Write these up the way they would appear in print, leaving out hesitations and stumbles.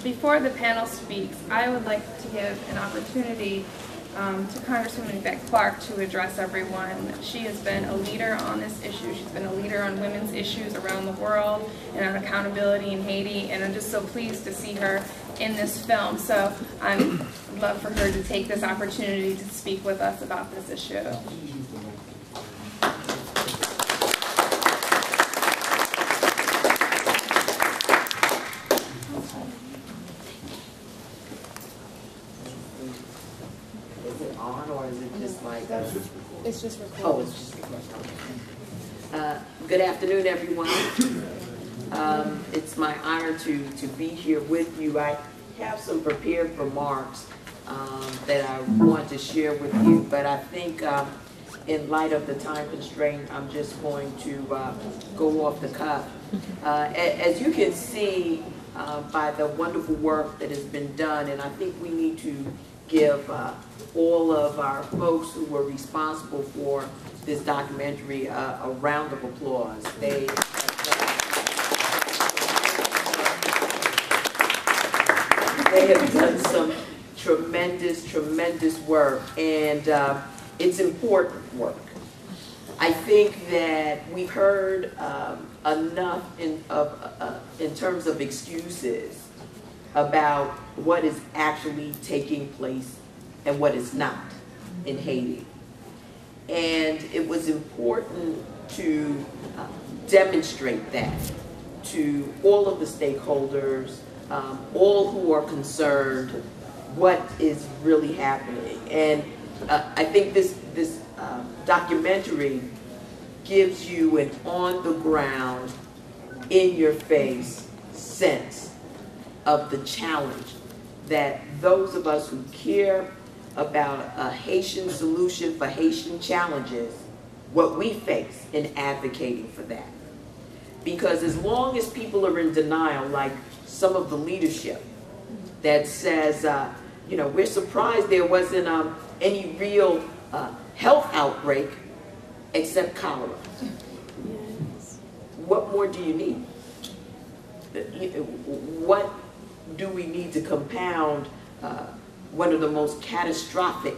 Before the panel speaks, I would like to give an opportunity to Congresswoman Yvette Clarke to address everyone. She has been a leader on this issue. She's been a leader on women's issues around the world and on accountability in Haiti, and I'm just so pleased to see her in this film. So I'd love for her to take this opportunity to speak with us about this issue. It's just recording. Oh, it's just recording. Good afternoon, everyone. It's my honor to be here with you. I have some prepared remarks that I want to share with you, but I think in light of the time constraint, I'm just going to go off the cuff. As you can see by the wonderful work that has been done, and I think we need to give all of our folks who were responsible for this documentary a round of applause. They have done some tremendous work, and it's important work. I think that we've heard enough in terms of excuses about what is actually taking place and what is not in Haiti. And it was important to demonstrate that to all of the stakeholders, all who are concerned, what is really happening. And I think this documentary gives you an on-the-ground, in-your-face sense of the challenge that those of us who care about a Haitian solution for Haitian challenges, what we face in advocating for that. Because as long as people are in denial, like some of the leadership that says, you know, we're surprised there wasn't any real health outbreak except cholera. Yes. What more do you need? What do we need to compound one of the most catastrophic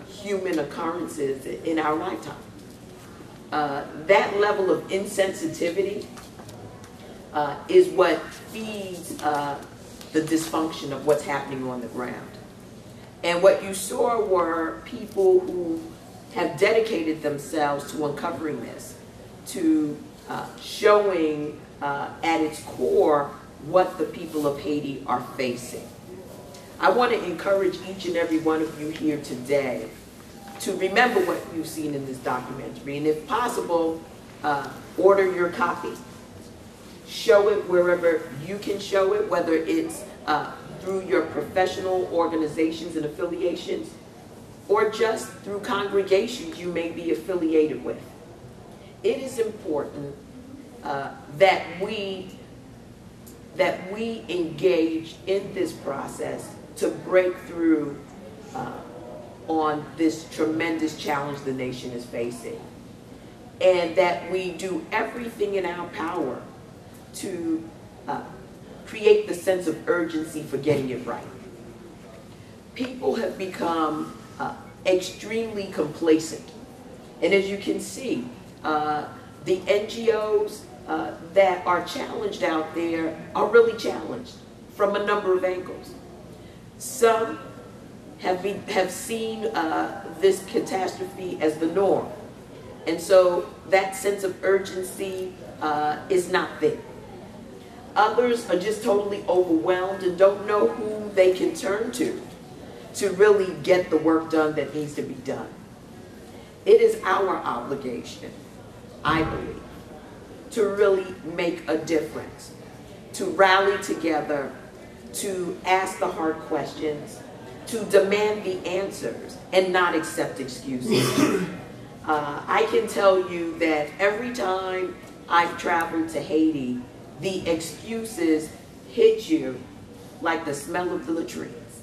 human occurrences in our lifetime? That level of insensitivity is what feeds the dysfunction of what's happening on the ground. And what you saw were people who have dedicated themselves to uncovering this, to showing at its core what the people of Haiti are facing. I want to encourage each and every one of you here today to remember what you've seen in this documentary, and if possible, order your copy. Show it wherever you can show it, whether it's through your professional organizations and affiliations, or just through congregations you may be affiliated with. It is important that we engage in this process to break through on this tremendous challenge the nation is facing, and that we do everything in our power to create the sense of urgency for getting it right. People have become extremely complacent, and as you can see, the NGOs that are challenged out there are really challenged from a number of angles. Some have seen this catastrophe as the norm, and so that sense of urgency is not there. Others are just totally overwhelmed and don't know who they can turn to really get the work done that needs to be done. It is our obligation, I believe, to really make a difference, to rally together, to ask the hard questions, to demand the answers, and not accept excuses. I can tell you that every time I've traveled to Haiti, the excuses hit you like the smell of the latrines.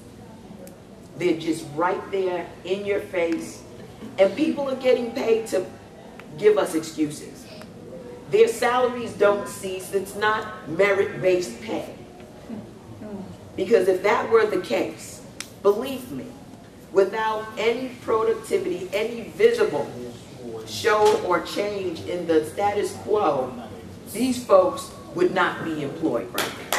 They're just right there in your face, and people are getting paid to give us excuses. Their salaries don't cease. It's not merit-based pay. Because if that were the case, believe me, without any productivity, any visible show or change in the status quo, these folks would not be employed right now.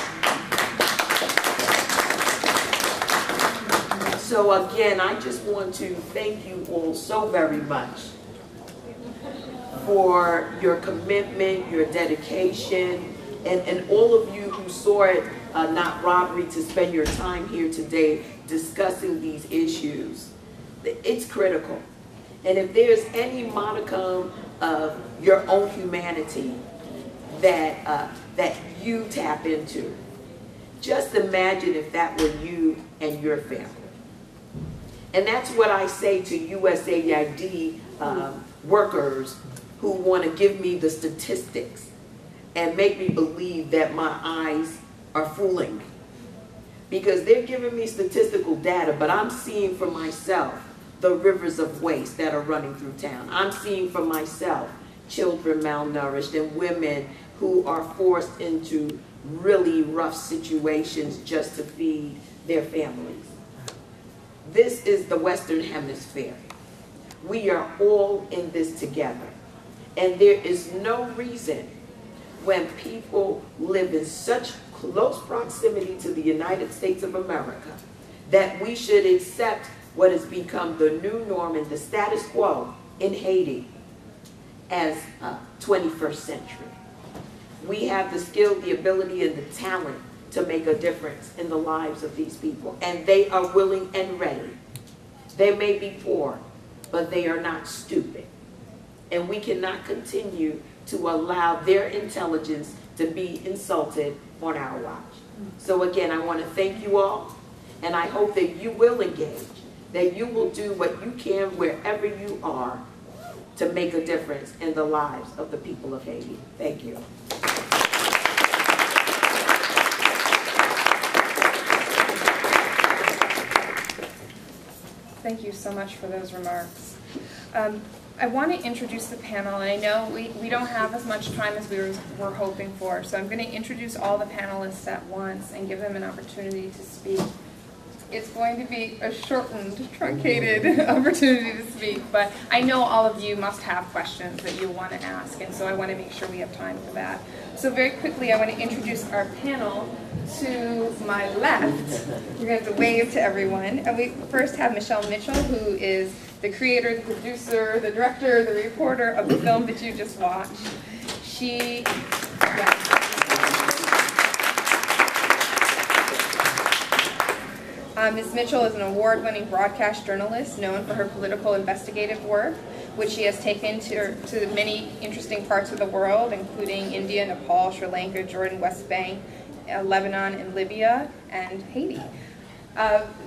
So again, I just want to thank you all so very much for your commitment, your dedication, and all of you who saw it not robbery to spend your time here today discussing these issues. It's critical. And if there's any modicum of your own humanity that you tap into, just imagine if that were you and your family. And that's what I say to USAID workers who want to give me the statistics and make me believe that my eyes are fooling me. Because they're giving me statistical data, but I'm seeing for myself the rivers of waste that are running through town. I'm seeing for myself children malnourished and women who are forced into really rough situations just to feed their families. This is the Western Hemisphere. We are all in this together. And there is no reason when people live in such close proximity to the United States of America that we should accept what has become the new norm and the status quo in Haiti as 21st century. We have the skill, the ability, and the talent to make a difference in the lives of these people, and they are willing and ready. They may be poor, but they are not stupid. And we cannot continue to allow their intelligence to be insulted on our watch. So again, I want to thank you all, and I hope that you will engage, that you will do what you can wherever you are to make a difference in the lives of the people of Haiti. Thank you. Thank you so much for those remarks. I want to introduce the panel, and I know we don't have as much time as we were hoping for, so I'm going to introduce all the panelists at once and give them an opportunity to speak. It's going to be a shortened, truncated opportunity to speak, but I know all of you must have questions that you want to ask, and so I want to make sure we have time for that. So very quickly, I want to introduce our panel. To my left, you're going to have to wave to everyone. And we first have Michele Mitchell, who is the creator, the producer, the director, the reporter of the film that you just watched. Ms. Mitchell is an award-winning broadcast journalist known for her political investigative work, which she has taken to many interesting parts of the world, including India, Nepal, Sri Lanka, Jordan, West Bank, Lebanon and Libya, and Haiti.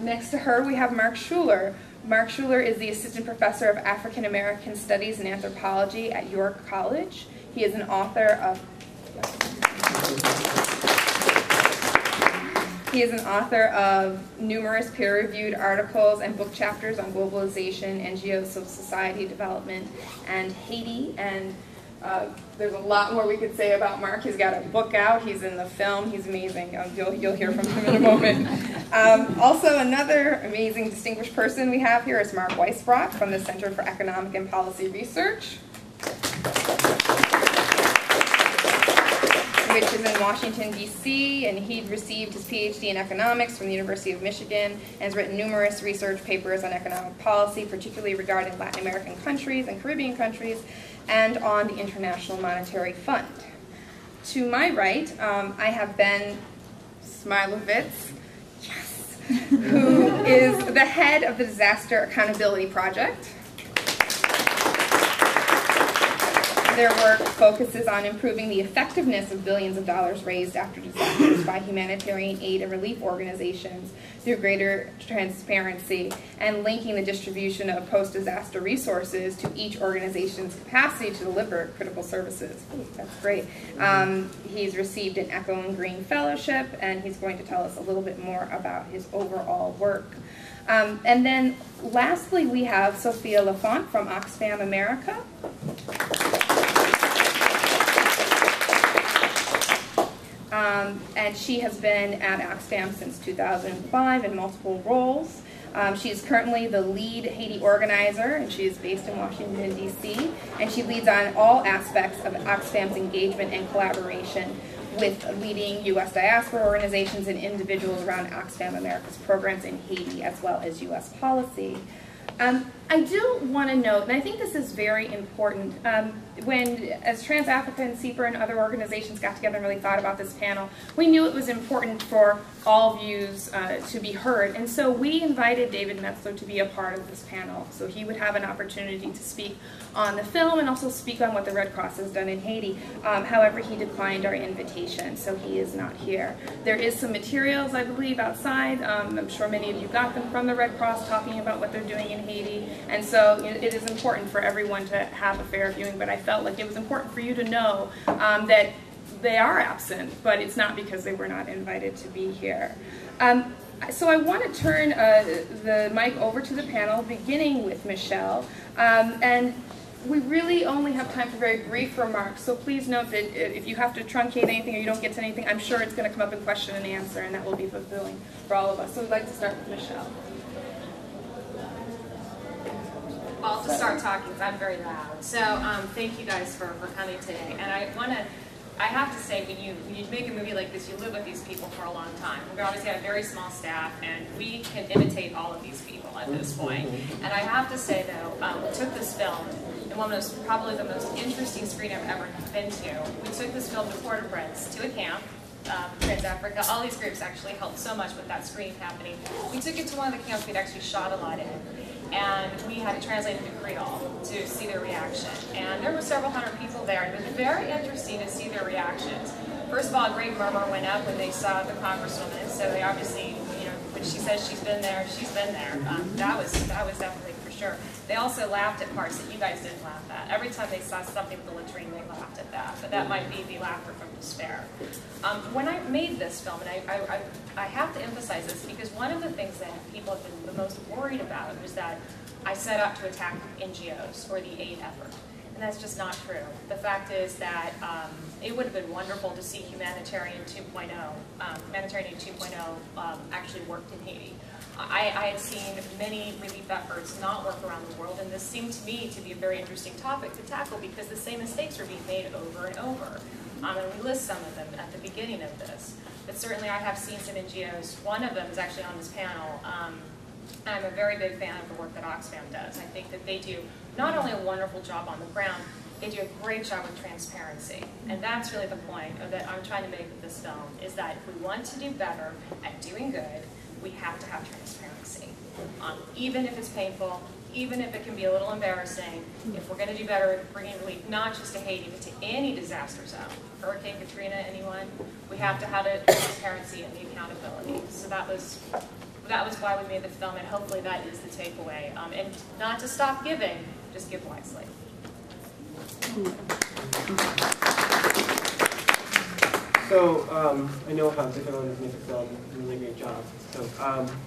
Next to her, we have Mark Schuller. Mark Schuller is the Assistant Professor of African American Studies and Anthropology at York College. He is an author of numerous peer-reviewed articles and book chapters on globalization, NGO, civil society development, and Haiti. And there's a lot more we could say about Mark. He's got a book out. He's in the film. He's amazing. You'll hear from him in a moment. Also, another amazing, distinguished person we have here is Mark Weisbrot from the Center for Economic and Policy Research, which is in Washington, D.C., and he received his PhD in economics from the University of Michigan and has written numerous research papers on economic policy, particularly regarding Latin American countries and Caribbean countries, and on the International Monetary Fund. To my right, I have Ben Smilowitz, yes, who is the head of the Disaster Accountability Project. Their work focuses on improving the effectiveness of billions of dollars raised after disasters by humanitarian aid and relief organizations through greater transparency and linking the distribution of post-disaster resources to each organization's capacity to deliver critical services. Ooh, that's great. He's received an Echo and Green Fellowship, and he's going to tell us a little bit more about his overall work. And then lastly, we have Sophia Lafontant from Oxfam America. and she has been at Oxfam since 2005 in multiple roles. She is currently the lead Haiti organizer, and she is based in Washington, D.C., and she leads on all aspects of Oxfam's engagement and collaboration with leading U.S. diaspora organizations and individuals around Oxfam America's programs in Haiti, as well as U.S. policy. I do want to note, and I think this is very important, as TransAfrica and CEPR and other organizations got together and really thought about this panel, we knew it was important for all views to be heard. And so we invited David Metzler to be a part of this panel, so he would have an opportunity to speak on the film and also speak on what the Red Cross has done in Haiti. However, he declined our invitation, so he is not here. There is some materials, I believe, outside. I'm sure many of you got them from the Red Cross talking about what they're doing in Haiti. And so it is important for everyone to have a fair viewing, but I felt like it was important for you to know that they are absent, but it's not because they were not invited to be here. So I want to turn the mic over to the panel, beginning with Michele. And we really only have time for very brief remarks, so please note that if you have to truncate anything or you don't get to anything, I'm sure it's going to come up in question and answer, and that will be fulfilling for all of us. So we'd like to start with Michele. Well, I'll just start talking because I'm very loud. So thank you guys for coming today. And I have to say, when you make a movie like this, you live with these people for a long time. We obviously have a very small staff, and we can imitate all of these people at this point. And I have to say, though, we took this film, and probably the most interesting screen I've ever been to. We took this film to Port-au-Prince, to a camp, TransAfrica. All these groups actually helped so much with that screening happening. We took it to one of the camps we'd actually shot a lot in. And we had it translated to Creole to see their reaction. And there were several hundred people there, and it was very interesting to see their reactions. First of all, a great murmur went up when they saw the Congresswoman, so they obviously, when she says she's been there, she's been there. That was definitely for sure. They also laughed at parts that you guys didn't laugh at. Every time they saw something with the latrine, they laughed at that. But that might be the laughter from despair. When I made this film, and I have to emphasize this because one of the things that people have been the most worried about was that I set out to attack NGOs or the aid effort. And that's just not true. The fact is that it would have been wonderful to see Humanitarian 2.0, actually worked in Haiti. I had seen many relief efforts not work around the world, and this seemed to me to be a very interesting topic to tackle because the same mistakes were being made over and over. And we list some of them at the beginning of this. But certainly I have seen some NGOs. One of them is actually on this panel. I'm a very big fan of the work that Oxfam does. I think that they do not only a wonderful job on the ground, they do a great job with transparency. And that's really the point that I'm trying to make with this film, is that if we want to do better at doing good, we have to have transparency. Even if it's painful, even if it can be a little embarrassing, if we're going to do better at bringing relief, not just to Haiti, but to any disaster zone, Hurricane Katrina, anyone, we have to have the transparency and the accountability. So that was why we made the film, and hopefully that is the takeaway. And not to stop giving, just give wisely. So I know how difficult it is to make a film. You do a really great job.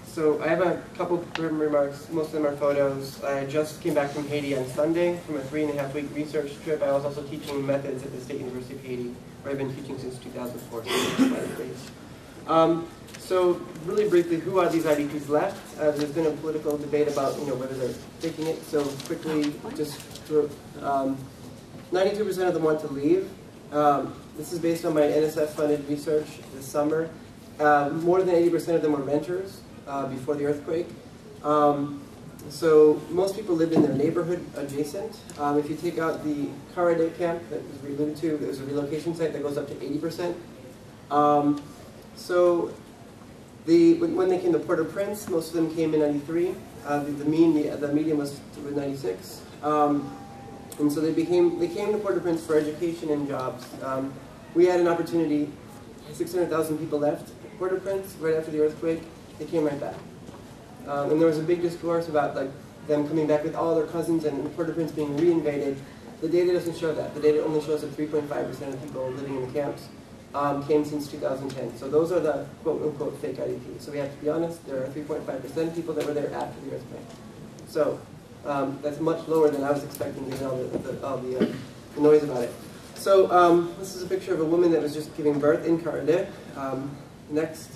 So I have a couple of remarks. Most of them are photos. I just came back from Haiti on Sunday from a 3.5-week research trip. I was also teaching methods at the State University of Haiti, where I've been teaching since 2004. So really briefly, who are these IDPs left? There's been a political debate about whether they're taking it. So quickly, just 92% of them want to leave. This is based on my NSF-funded research this summer. More than 80% of them were renters before the earthquake. So most people lived in their neighborhood adjacent. If you take out the Karade camp that was alluded to, there's a relocation site that goes up to 80%. So when they came to Port-au-Prince, most of them came in 93. The median was 96. And so they came to Port-au-Prince for education and jobs. We had an opportunity. 600,000 people left Port-au-Prince right after the earthquake. They came right back. And there was a big discourse about them coming back with all their cousins and Port-au-Prince being reinvaded. The data doesn't show that. The data only shows that 3.5% of people living in the camps came since 2010. So those are the quote-unquote fake IDPs. So we have to be honest, there are 3.5% of people that were there after the earthquake. So that's much lower than I was expecting given all the noise about it. So this is a picture of a woman that was just giving birth in Carde. Next.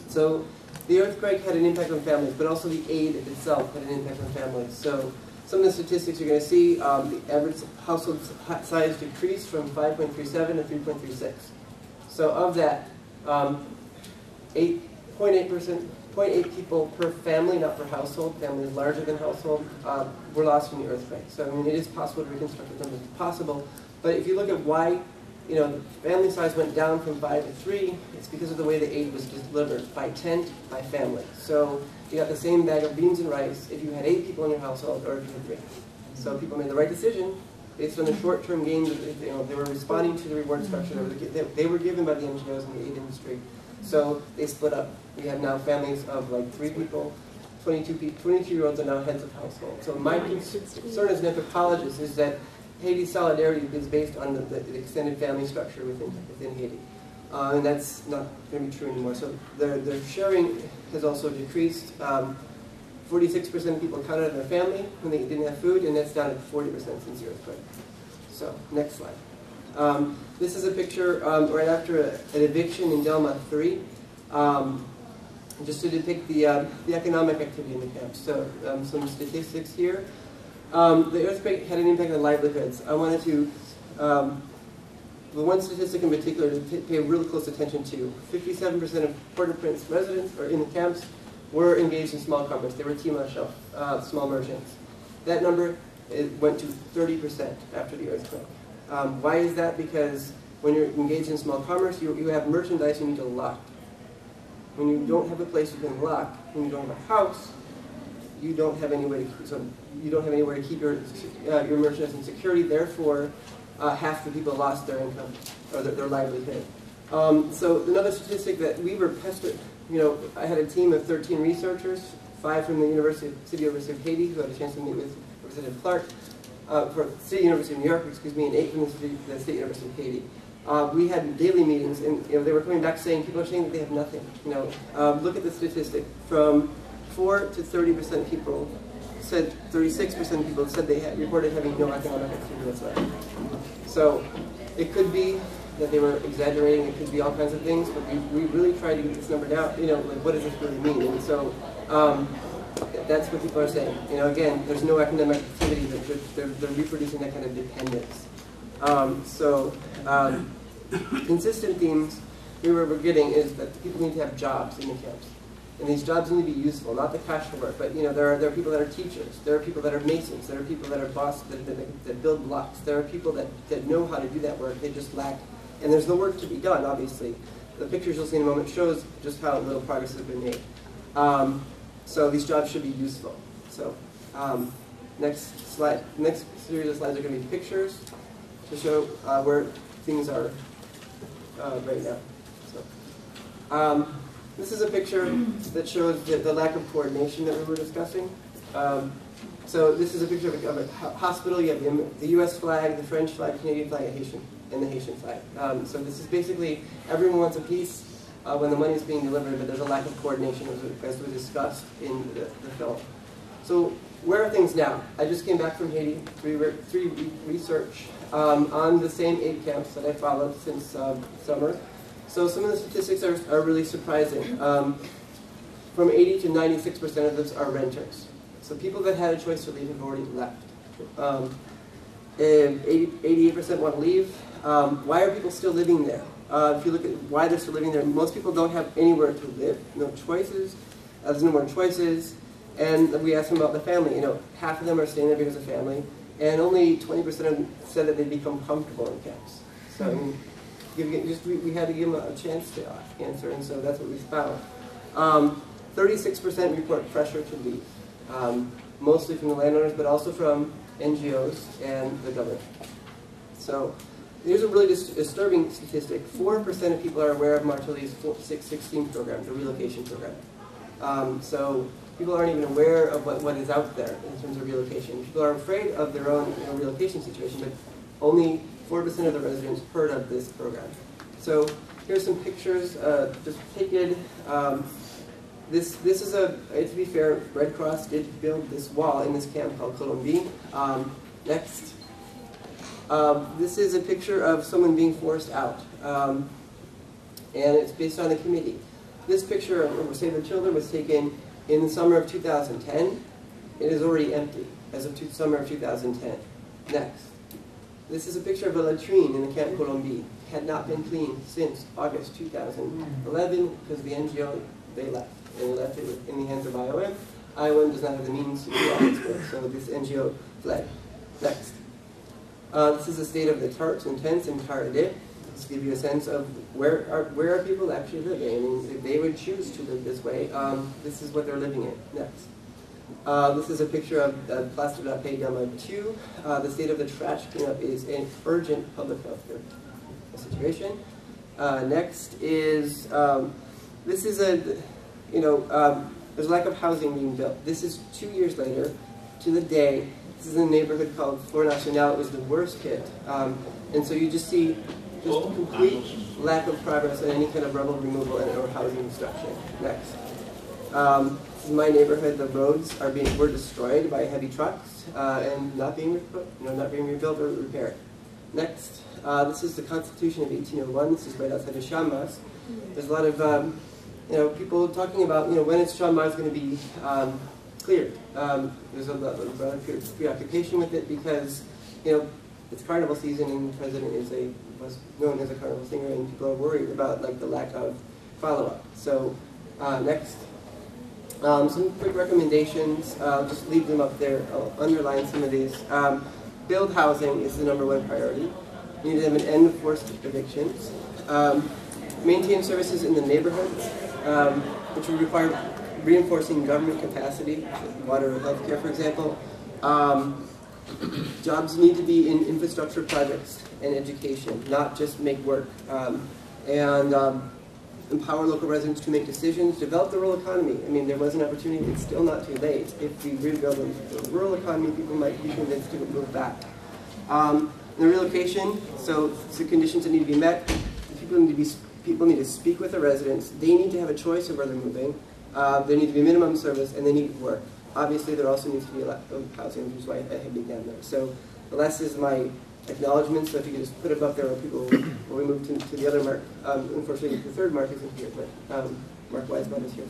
So the earthquake had an impact on families, but also the aid itself had an impact on families. So some of the statistics you're going to see, the average household size decreased from 5.37 to 3.36. So of that, 0.8 people per family, not per household, families larger than household, were lost from the earthquake. So I mean, it is possible to reconstruct the numbers. It's possible, but if you look at why, the family size went down from 5 to 3, it's because of the way the aid was delivered, by tent, by family. So you got the same bag of beans and rice if you had 8 people in your household or if you had 3. So people made the right decision based on the short-term gains. They were responding to the reward structure they were given by the NGOs and the aid industry. So they split up. We have now families of like 3 people, 22-year-olds are now heads of households. So my concern as an anthropologist is that Haiti's solidarity is based on the extended family structure within Haiti. And that's not going to be true anymore. So their sharing has also decreased. 46% of people counted on their family when they didn't have food, and that's down to 40% since the earthquake. So, next slide. This is a picture right after an eviction in Delma 3, just to depict the economic activity in the camps. So, some statistics here. The earthquake had an impact on livelihoods. I wanted to, the one statistic in particular to pay really close attention to. 57% of Port-au-Prince residents, or in the camps, were engaged in small commerce. They were Tima-Shell, small merchants. That number went to 30% after the earthquake. Why is that? Because when you're engaged in small commerce, you have merchandise you need to lock. When you don't have a place you can lock, when you don't have a house, you don't have anywhere to keep your merchandise in security. Therefore, half the people lost their income or their livelihood. So another statistic that we were pestered. I had a team of 13 researchers, 5 from the City University of Haiti, who had a chance to meet with Representative Clark, for City University of New York, and 8 from the State University of Haiti. We had daily meetings, and they were coming back saying, people are saying that they have nothing. Look at the statistic. From 4 to 30% of people said, 36% of people said they had reported having no economic activity whatsoever. So it could be that they were exaggerating, it could be all kinds of things, but we really tried to get this number down, like what does this really mean? And so that's what people are saying. Again, there's no economic activity, they're reproducing that kind of dependence. Consistent themes we were getting is that people need to have jobs in the camps. And these jobs need to be useful, not the casual work, but there are people that are teachers, there are people that are masons, there are people that are bosses that build blocks, there are people that know how to do that work, they just lack. And there's the work to be done, obviously. The pictures you'll see in a moment shows just how little progress has been made. So these jobs should be useful. So next slide. Next series of slides are going to be pictures to show where things are right now. So this is a picture that shows the lack of coordination that we were discussing. So this is a picture of a hospital. You have the U.S. flag, the French flag, Canadian flag, and the Haitian flag. So this is basically everyone wants a piece when the money is being delivered, but there's a lack of coordination as we discussed in the film. So where are things now? I just came back from Haiti, three research on the same 8 camps that I followed since summer. So some of the statistics are really surprising. From 80 to 96% of those are renters. So people that had a choice to leave have already left. 88% want to leave. Why are people still living there? If you look at why they're still living there, most people don't have anywhere to live, no choices. There's no more choices. And we asked them about the family. Half of them are staying there because of family, and only 20% of them said that they'd become comfortable in camps. So we had to give them a chance to answer, and so that's what we found. 36% report pressure to leave, mostly from the landowners, but also from NGOs and the government. So here's a really disturbing statistic. 4% of people are aware of Martelly's 616 program, the relocation program. So people aren't even aware of what is out there in terms of relocation. People are afraid of their own relocation situation, but only 4% of the residents heard of this program. So here's some pictures just taken. This is to be fair, Red Cross did build this wall in this camp called Colombie. Next. This is a picture of someone being forced out, and it's based on a committee. This picture of Save the Children was taken in the summer of 2010. It is already empty as of summer of 2010. Next. This is a picture of a latrine in the Camp Colombie. Had not been cleaned since August 2011 because the NGO, they left. And they left it in the hands of IOM. IOM does not have the means to do all this work, so this NGO fled. Next. This is the state of the tarts and tents in Carade. Just to give you a sense of where are people actually living. I mean, if they would choose to live this way, this is what they're living in. Next. This is a picture of Place de la Paix Dama 2. The state of the trash cleanup is an urgent public health care situation. Next is, this is there's a lack of housing being built. This is 2 years later, to the day. This is in a neighborhood called Flor Nacional. It was the worst hit. And so you just see just a complete lack of progress in any kind of rubble removal or housing construction. Next. This is my neighborhood. The roads were destroyed by heavy trucks and not being rebuilt or repaired. Next. This is the Constitution of 1801. This is right outside of Chamas. There's a lot of people talking about when is Chamas going to be cleared. There's a lot of preoccupation with it because it's carnival season and the president was known as a carnival singer, and people are worried about the lack of follow-up. So next. Some quick recommendations, I'll just leave them up there, I'll underline some of these. Build housing is the #1 priority. You need to have an end of forced evictions. Maintain services in the neighborhoods, which will require reinforcing government capacity, water or healthcare, for example. Jobs need to be in infrastructure projects and education, not just make work. Empower local residents to make decisions, develop the rural economy. I mean, there was an opportunity, it's still not too late. If we rebuild the rural economy, people might be convinced to move back. The relocation, so the conditions that need to be met, people need to speak with the residents. They need to have a choice of where they're moving. There needs to be minimum service, and they need work. Obviously, there also needs to be a lot of housing, which is why I have begun there. So the last is my acknowledgments, so if you could just put it up there, people will move to the other mark. Unfortunately, the third mark isn't here, but Mark Weisbrot is here.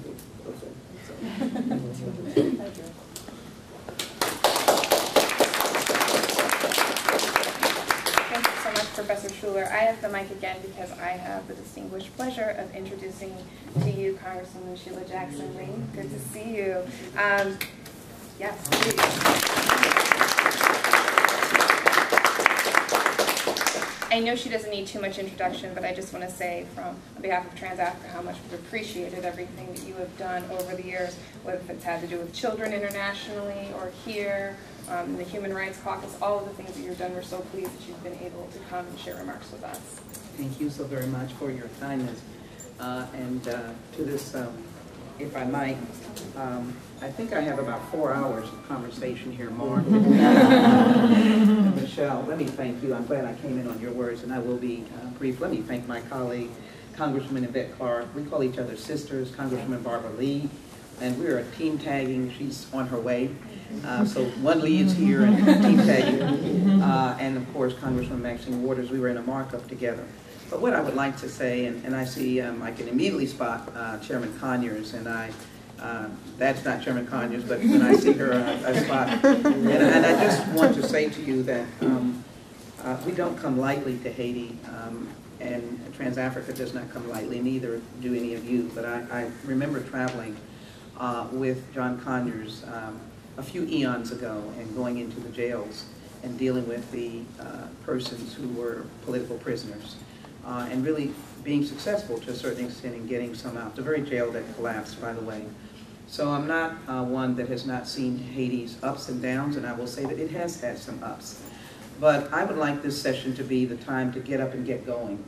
Thank you so much, Professor Schuller. I have the mic again because I have the distinguished pleasure of introducing to you Congresswoman Michele Jackson-Lee. Good to see you. Yes, please. I know she doesn't need too much introduction, but I just want to say on behalf of TransAfrica how much we've appreciated everything that you have done over the years, whether it's had to do with children internationally or here, the Human Rights Caucus, all of the things that you've done. We're so pleased that you've been able to come and share remarks with us. Thank you so very much for your kindness. And to this, if I might, I think I have about 4 hours of conversation here, Mark. Michele, let me thank you. I'm glad I came in on your words, and I will be brief. Let me thank my colleague, Congresswoman Yvette Clarke. We call each other sisters, Congresswoman Barbara Lee, and we're a team tagging. She's on her way. So one Lee is here and team tagging. And of course, Congresswoman Maxine Waters, we were in a markup together. But what I would like to say, and I see I can immediately spot Chairman Conyers, and that's not Chairman Conyers, but when I see her, I spot. And I just want to say to you that we don't come lightly to Haiti, and TransAfrica does not come lightly, neither do any of you. But I remember traveling with John Conyers a few eons ago and going into the jails and dealing with the persons who were political prisoners. And really being successful to a certain extent in getting some out. The very jail that collapsed, by the way. So I'm not one that has not seen Haiti's ups and downs, and I will say that it has had some ups. But I would like this session to be the time to get up and get going.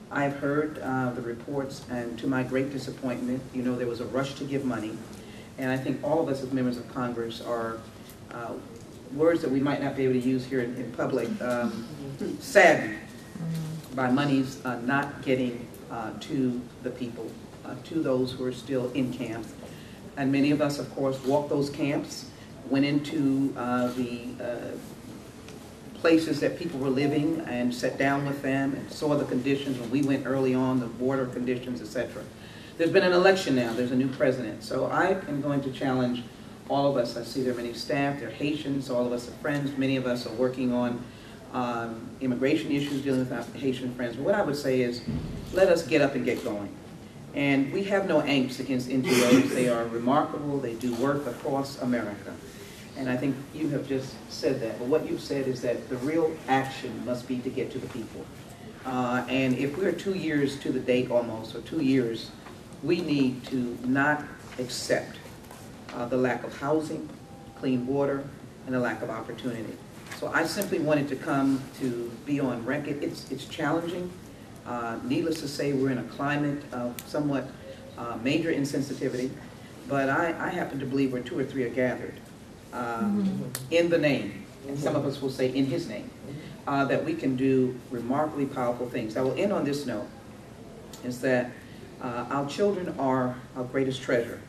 I've heard the reports, and to my great disappointment, there was a rush to give money. And I think all of us as members of Congress are words that we might not be able to use here in public, saddened by monies not getting to the people, to those who are still in camp. And many of us, of course, walked those camps, went into the places that people were living and sat down with them and saw the conditions when we went early on, the border conditions, etc. There's been an election now. There's a new president. So I am going to challenge all of us. I see there are many staff. They're Haitians. All of us are friends. Many of us are working on immigration issues, dealing with our Haitian friends. But what I would say is, let us get up and get going. And we have no angst against NGOs. They are remarkable. They do work across America. And I think you have just said that. But what you've said is that the real action must be to get to the people. And if we're 2 years to the date almost, or 2 years, we need to not accept the lack of housing, clean water, and the lack of opportunity. So I simply wanted to come to be on record. It's challenging. Needless to say, we're in a climate of somewhat major insensitivity, but I happen to believe where 2 or 3 are gathered in the name, and some of us will say in his name, that we can do remarkably powerful things. I will end on this note, is that our children are our greatest treasure.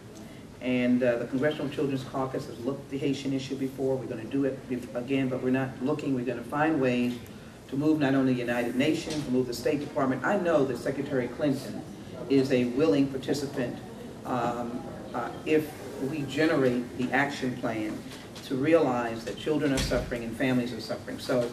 And the Congressional Children's Caucus has looked at the Haitian issue before. We're going to do it again, but we're not looking. We're going to find ways to move not only the United Nations, to move the State Department. I know that Secretary Clinton is a willing participant if we generate the action plan to realize that children are suffering and families are suffering. So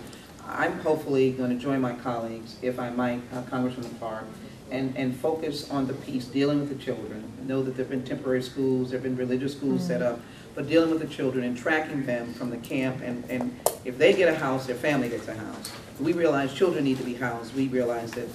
I'm hopefully going to join my colleagues, if I might, Congresswoman Clark, and focus on the piece dealing with the children. I know that there have been temporary schools, there have been religious schools set up, but dealing with the children and tracking them from the camp, and if they get a house, their family gets a house. We realize children need to be housed. We realize that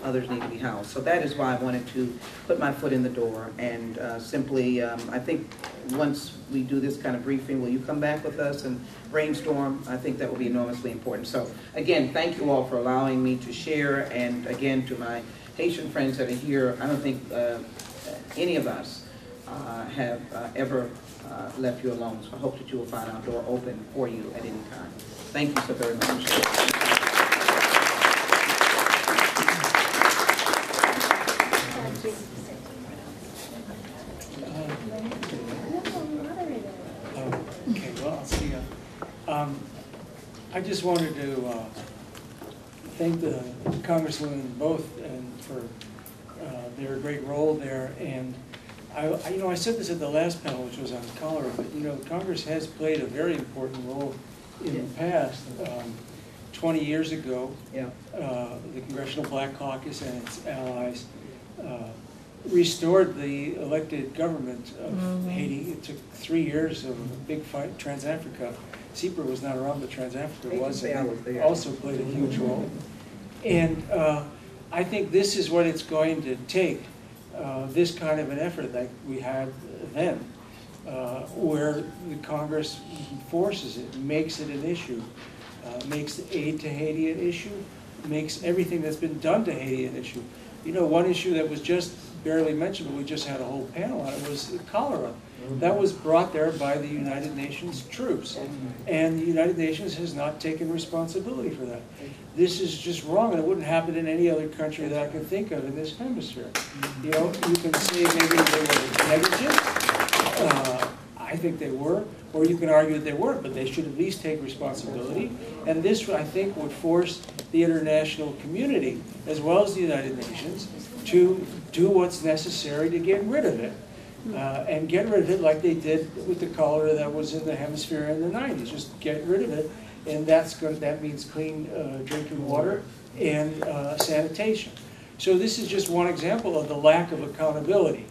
others need to be housed. So that is why I wanted to put my foot in the door, and simply, I think once we do this kind of briefing, will you come back with us and brainstorm? I think that will be enormously important. So again, thank you all for allowing me to share, and again, to my Haitian friends that are here, I don't think any of us have ever left you alone. So I hope that you will find our door open for you at any time. Thank you so very much. Okay, well, I'll see you. I just wanted to thank the Congresswomen both and for their great role there. And I said this at the last panel, which was on cholera, but Congress has played a very important role in the past. 20 years ago, the Congressional Black Caucus and its allies restored the elected government of Haiti. It took 3 years of a big fight. TransAfrica, CEPR was not around, but TransAfrica was, and also played a huge role. And I think this is what it's going to take, this kind of an effort like we had then, where the Congress forces it, makes it an issue, makes the aid to Haiti an issue, makes everything that's been done to Haiti an issue. One issue that was just barely mentioned, but we just had a whole panel on it, was cholera. That was brought there by the United Nations troops, and the United Nations has not taken responsibility for that. This is just wrong, and it wouldn't happen in any other country that I can think of in this hemisphere. You can say maybe they were negligent. I think they were, or you can argue that they weren't, but they should at least take responsibility. And this, I think, would force the international community, as well as the United Nations, to do what's necessary to get rid of it. And get rid of it like they did with the cholera that was in the hemisphere in the 90s. Just get rid of it, and that means clean drinking water and sanitation. So this is just one example of the lack of accountability.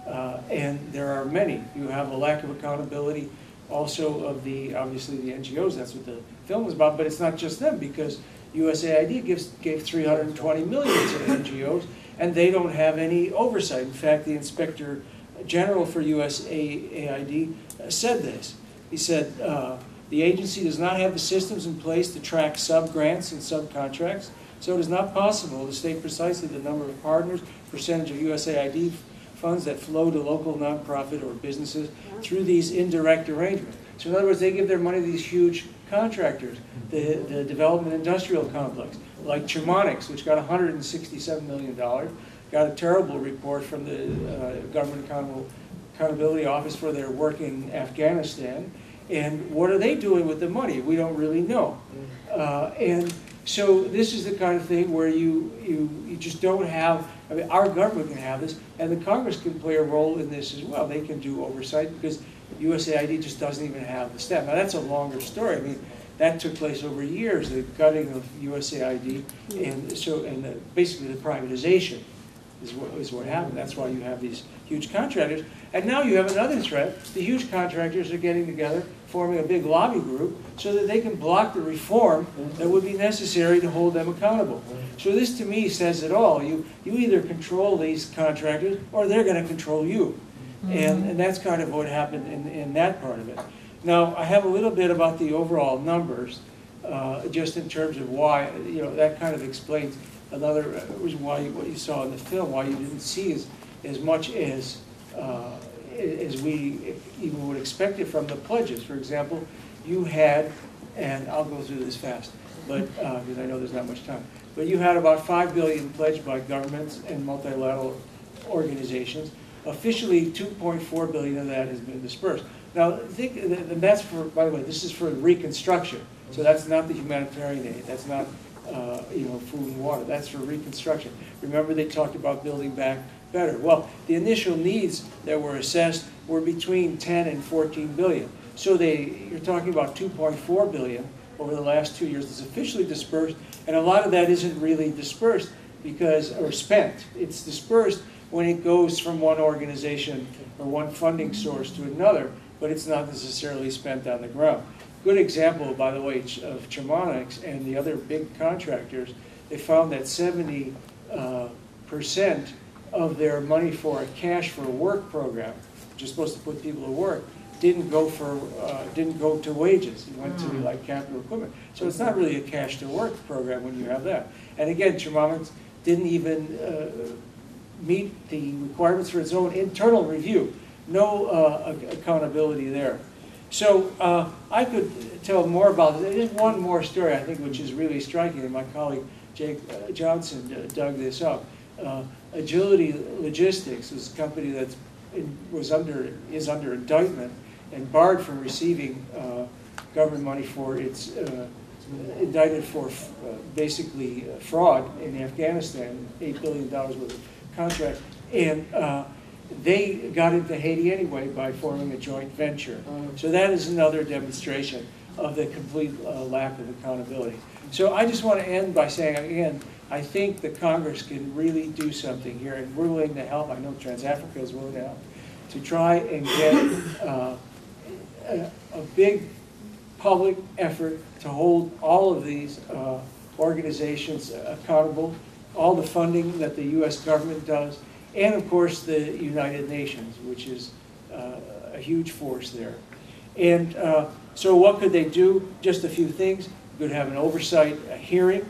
And there are many. You have a lack of accountability also of obviously the NGOs. That's what the film is about, but it's not just them, because USAID gave $320 million to the NGOs, and they don't have any oversight. In fact, the Inspector General for USAID said this. He said, the agency does not have the systems in place to track sub-grants and subcontracts, so it is not possible to state precisely the number of partners, percentage of USAID funds that flow to local nonprofit or businesses through these indirect arrangements. So in other words, they give their money to these huge contractors, the development industrial complex, like Chemonics, which got $167 million, got a terrible report from the Government Accountability Office for their work in Afghanistan, And what are they doing with the money? We don't really know. And so this is the kind of thing where you just don't have, I mean, our government can have this, and the Congress can play a role in this as well. They can do oversight because USAID just doesn't even have the staff. Now that's a longer story. I mean, that took place over years, the gutting of USAID, and so basically the privatization is what happened. That's why you have these huge contractors. And now you have another threat. The huge contractors are getting together, forming a big lobby group, so that they can block the reform that would be necessary to hold them accountable. So this, to me, says it all. You either control these contractors, or they're going to control you. And that's kind of what happened in that part of it. Now, I have a little bit about the overall numbers, just in terms of why, that kind of explains another reason why what you saw in the film, why you didn't see as much as we even would expect it from the pledges. For example, you had, and I'll go through this fast, but because I know there's not much time, but you had about $5 billion pledged by governments and multilateral organizations. Officially, $2.4 billion of that has been dispersed. Now, and that's for, by the way, this is for reconstruction. So that's not the humanitarian aid. That's not, food and water. That's for reconstruction. Remember, they talked about building back better. Well, the initial needs that were assessed were between 10 and 14 billion. So you're talking about 2.4 billion over the last 2 years that's officially dispersed, and a lot of that isn't really dispersed or spent. It's dispersed when it goes from one organization or one funding source to another, but it's not necessarily spent on the ground. Good example, by the way, of Chemonics and the other big contractors, they found that 70% of their money for a cash for work program, which is supposed to put people to work, didn't go to wages. It went to like capital equipment. So it's not really a cash to work program when you have that. And again, Chemonics didn't even meet the requirements for its own internal review. No accountability there. So I could tell more about it. There's one more story, I think, which is really striking, and my colleague Jake Johnson dug this up. Agility Logistics is a company that is under indictment and barred from receiving government money for its indicted for basically fraud in Afghanistan, $8 billion worth of contract, and they got into Haiti anyway by forming a joint venture. So that is another demonstration of the complete lack of accountability. So I just want to end by saying, again, I think the Congress can really do something here, and we're willing to help. I know TransAfrica is willing to help to try and get a big public effort to hold all of these organizations accountable, all the funding that the U.S. government does, and of course the United Nations, which is a huge force there. And so what could they do? Just a few things. You could have an oversight hearing.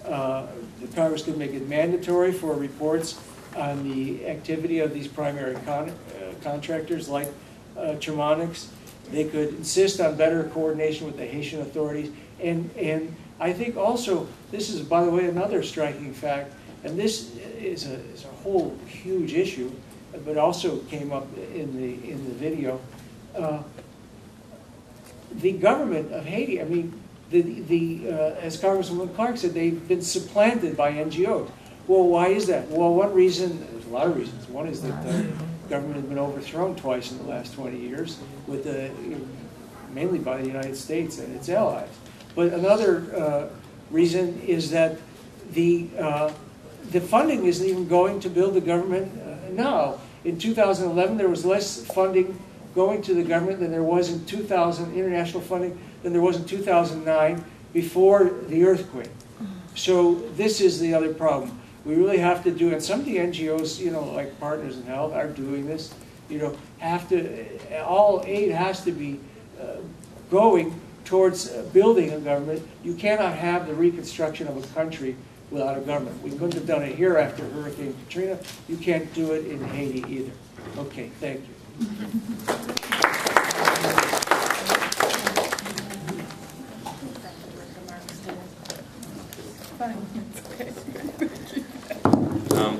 The Congress could make it mandatory for reports on the activity of these primary contractors like Chemonics. They could insist on better coordination with the Haitian authorities. And I think also, this is, by the way, another striking fact, and this is a whole huge issue, but also came up in the video. The government of Haiti, I mean, as Congresswoman Clark said, they've been supplanted by NGOs. Well, why is that? Well, one reason, there's a lot of reasons. One is that the government has been overthrown twice in the last 20 years, mainly by the United States and its allies. But another reason is that the funding isn't even going to build the government now. In 2011, there was less funding going to the government than there was in international funding than there was in 2009 before the earthquake. So this is the other problem. We really have to do, and some of the NGOs, like Partners in Health, are doing this. All aid has to be going towards building a government. You cannot have the reconstruction of a country without a government. We couldn't have done it here after Hurricane Katrina. You can't do it in Haiti either. Okay, thank you.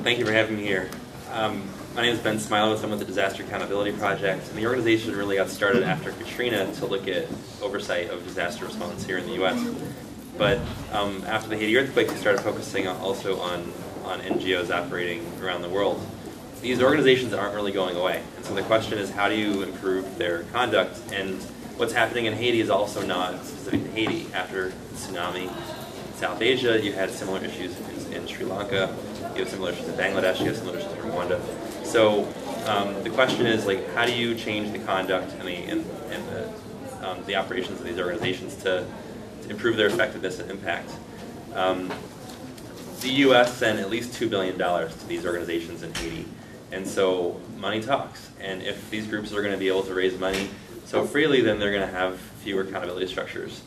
Thank you for having me here. My name is Ben Smilowitz. I'm with the Disaster Accountability Project, and the organization really got started after Katrina to look at oversight of disaster response here in the U.S. But after the Haiti earthquake, we started focusing also on NGOs operating around the world. These organizations aren't really going away, and so the question is, how do you improve their conduct? And what's happening in Haiti is also not specific to Haiti. After the tsunami in South Asia, you had similar issues in Sri Lanka, you have similar issues in Bangladesh, you have similar issues in Rwanda. So the question is, like, how do you change the conduct and the operations of these organizations to improve their effectiveness and impact? The U.S. sent at least $2 billion to these organizations in Haiti, and so money talks. And if these groups are going to be able to raise money so freely, then they're going to have fewer accountability structures.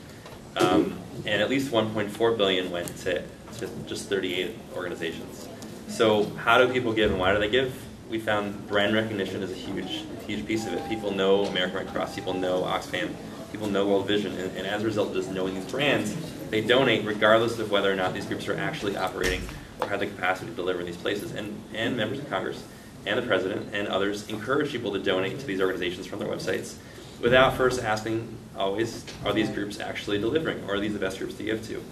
And at least $1.4 billion went to just 38 organizations. So how do people give, and why do they give? We found brand recognition is a huge piece of it. People know American Red Cross, people know Oxfam, people know World Vision, and as a result of just knowing these brands, they donate regardless of whether or not these groups are actually operating or have the capacity to deliver in these places. And members of Congress and the President and others encourage people to donate to these organizations from their websites without first asking always, are these groups actually delivering, or are these the best groups to give to?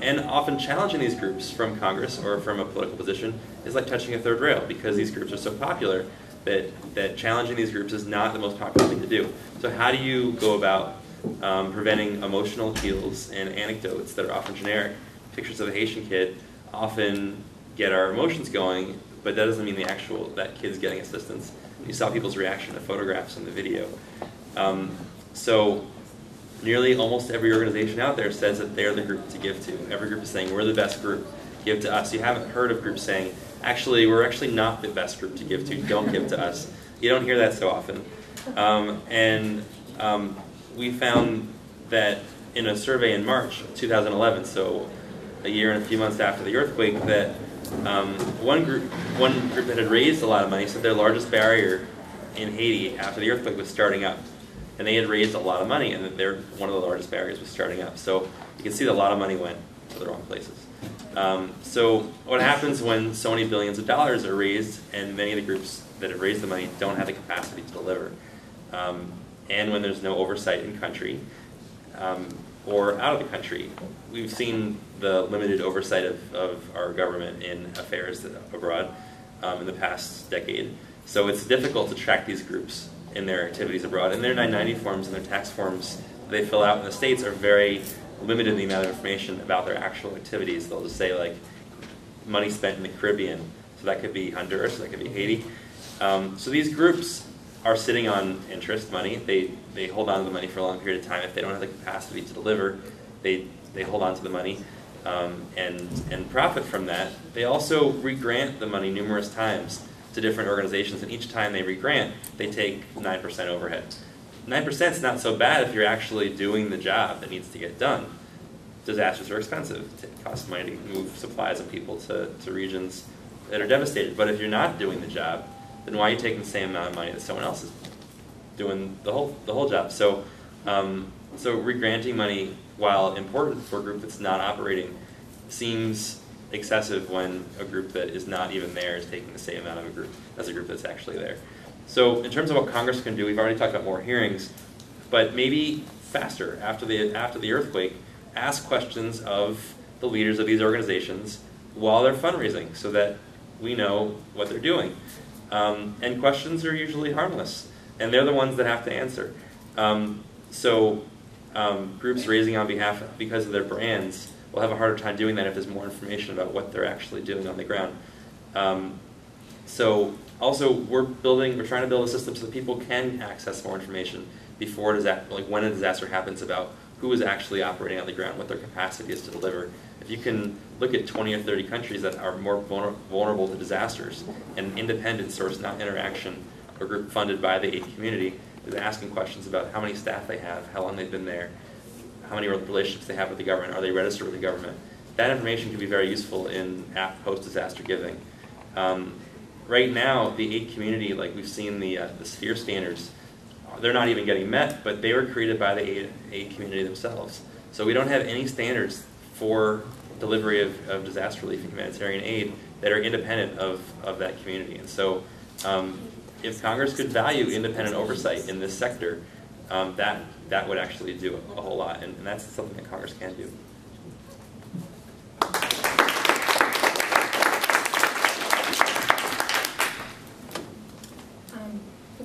And often challenging these groups from Congress or from a political position is like touching a third rail, because these groups are so popular that challenging these groups is not the most popular thing to do. So how do you go about preventing emotional appeals and anecdotes that are often generic? Pictures of a Haitian kid often get our emotions going, but that doesn't mean that kid's getting assistance. You saw people's reaction to photographs and the video. So nearly almost every organization out there says that they're the group to give to. Every group is saying, we're the best group, give to us. You haven't heard of groups saying, actually, we're actually not the best group to give to, don't give to us. You don't hear that so often. We found that in a survey in March 2011, so a year and a few months after the earthquake, that one group that had raised a lot of money said their largest barrier in Haiti after the earthquake was starting up. And they had raised a lot of money, and one of the largest barriers was starting up. So you can see that a lot of money went to the wrong places. So what happens when so many billions of dollars are raised, and many of the groups that have raised the money don't have the capacity to deliver? And when there's no oversight in country or out of the country. We've seen the limited oversight of our government in affairs abroad in the past decade. So it's difficult to track these groups in their activities abroad. And their 990 forms and their tax forms they fill out in the States are very limited in the amount of information about their actual activities. They'll just say, like, money spent in the Caribbean. So that could be Honduras, that could be Haiti. So these groups are sitting on interest money. They hold on to the money for a long period of time. If they don't have the capacity to deliver, they hold on to the money and profit from that. They also re-grant the money numerous times to different organizations, and each time they re-grant, they take 9% overhead. 9% is not so bad if you're actually doing the job that needs to get done. Disasters are expensive. It costs money to move supplies and people to regions that are devastated. But if you're not doing the job, then why are you taking the same amount of money that someone else is doing the whole job? So re-granting money, while important for a group that's not operating, seems excessive when a group that is not even there is taking the same amount of a group as a group that's actually there. So in terms of what Congress can do, we've already talked about more hearings, but maybe faster after the earthquake, ask questions of the leaders of these organizations while they're fundraising so that we know what they're doing. And questions are usually harmless, and they're the ones that have to answer. Groups raising on behalf because of their brands will have a harder time doing that if there's more information about what they're actually doing on the ground. Also, we're trying to build a system so that people can access more information before when a disaster happens, about who is actually operating on the ground, what their capacity is to deliver. If you can look at 20 or 30 countries that are more vulnerable to disasters, an independent source, not interaction, or group funded by the aid community, is asking questions about how many staff they have, how long they've been there, how many relationships they have with the government, are they registered with the government. That information can be very useful in post-disaster giving. Right now, the aid community, like we've seen the SPHERE standards, they're not even getting met, but they were created by the aid community themselves. So we don't have any standards for delivery of disaster relief and humanitarian aid that are independent of that community. And so if Congress could value independent oversight in this sector, that would actually do a whole lot, and that's something that Congress can do.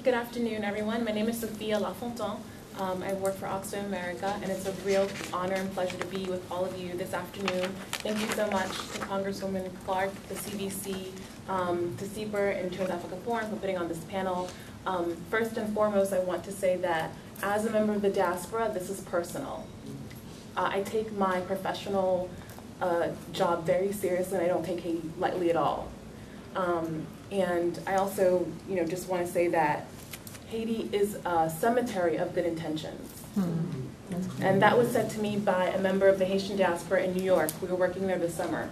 Good afternoon, everyone. My name is Sophia Lafontant. I work for Oxfam America, and it's a real honor and pleasure to be with all of you this afternoon. Thank you so much to Congresswoman Clark, the CBC, to CEPR and TransAfrica Forum for putting on this panel. First and foremost, I want to say that as a member of the diaspora, this is personal. I take my professional job very seriously, and I don't take Haiti lightly at all. And I also, just want to say that Haiti is a cemetery of good intentions. And that was said to me by a member of the Haitian diaspora in New York. We were working there this summer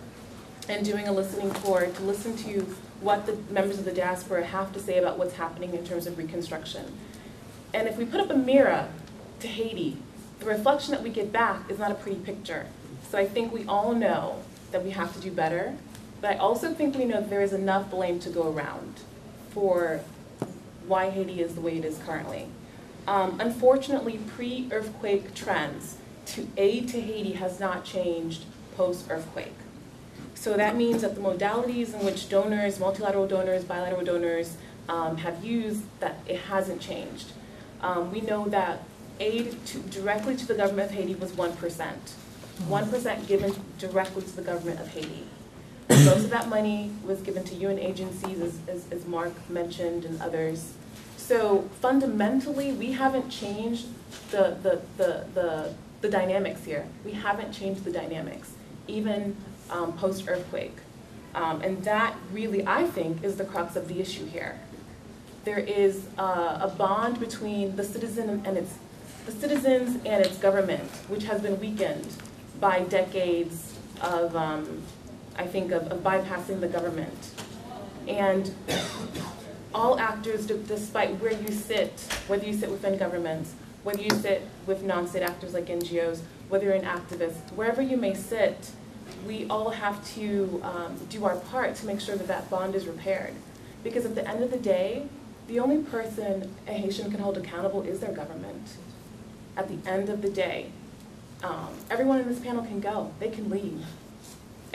and doing a listening tour to listen to what the members of the diaspora have to say about what's happening in terms of reconstruction. And if we put up a mirror to Haiti, the reflection that we get back is not a pretty picture. So I think we all know that we have to do better, but I also think we know that there is enough blame to go around for why Haiti is the way it is currently. Unfortunately, pre-earthquake trends to aid to Haiti has not changed post-earthquake. So that means that the modalities in which donors, multilateral donors, bilateral donors have used, that it hasn't changed. We know that aid directly to the government of Haiti was 1%. 1% given directly to the government of Haiti. Most of that money was given to UN agencies, as Mark mentioned, and others. So fundamentally, we haven't changed the dynamics here. We haven't changed the dynamics, even post-earthquake. And that really, I think, is the crux of the issue here. There is a bond between the citizens and its government, which has been weakened by decades of I think, of bypassing the government. And all actors, despite where you sit, whether you sit within governments, whether you sit with non-state actors like NGOs, whether you're an activist, wherever you may sit, we all have to do our part to make sure that that bond is repaired. Because at the end of the day, the only person a Haitian can hold accountable is their government. At the end of the day, everyone in this panel can go, they can leave.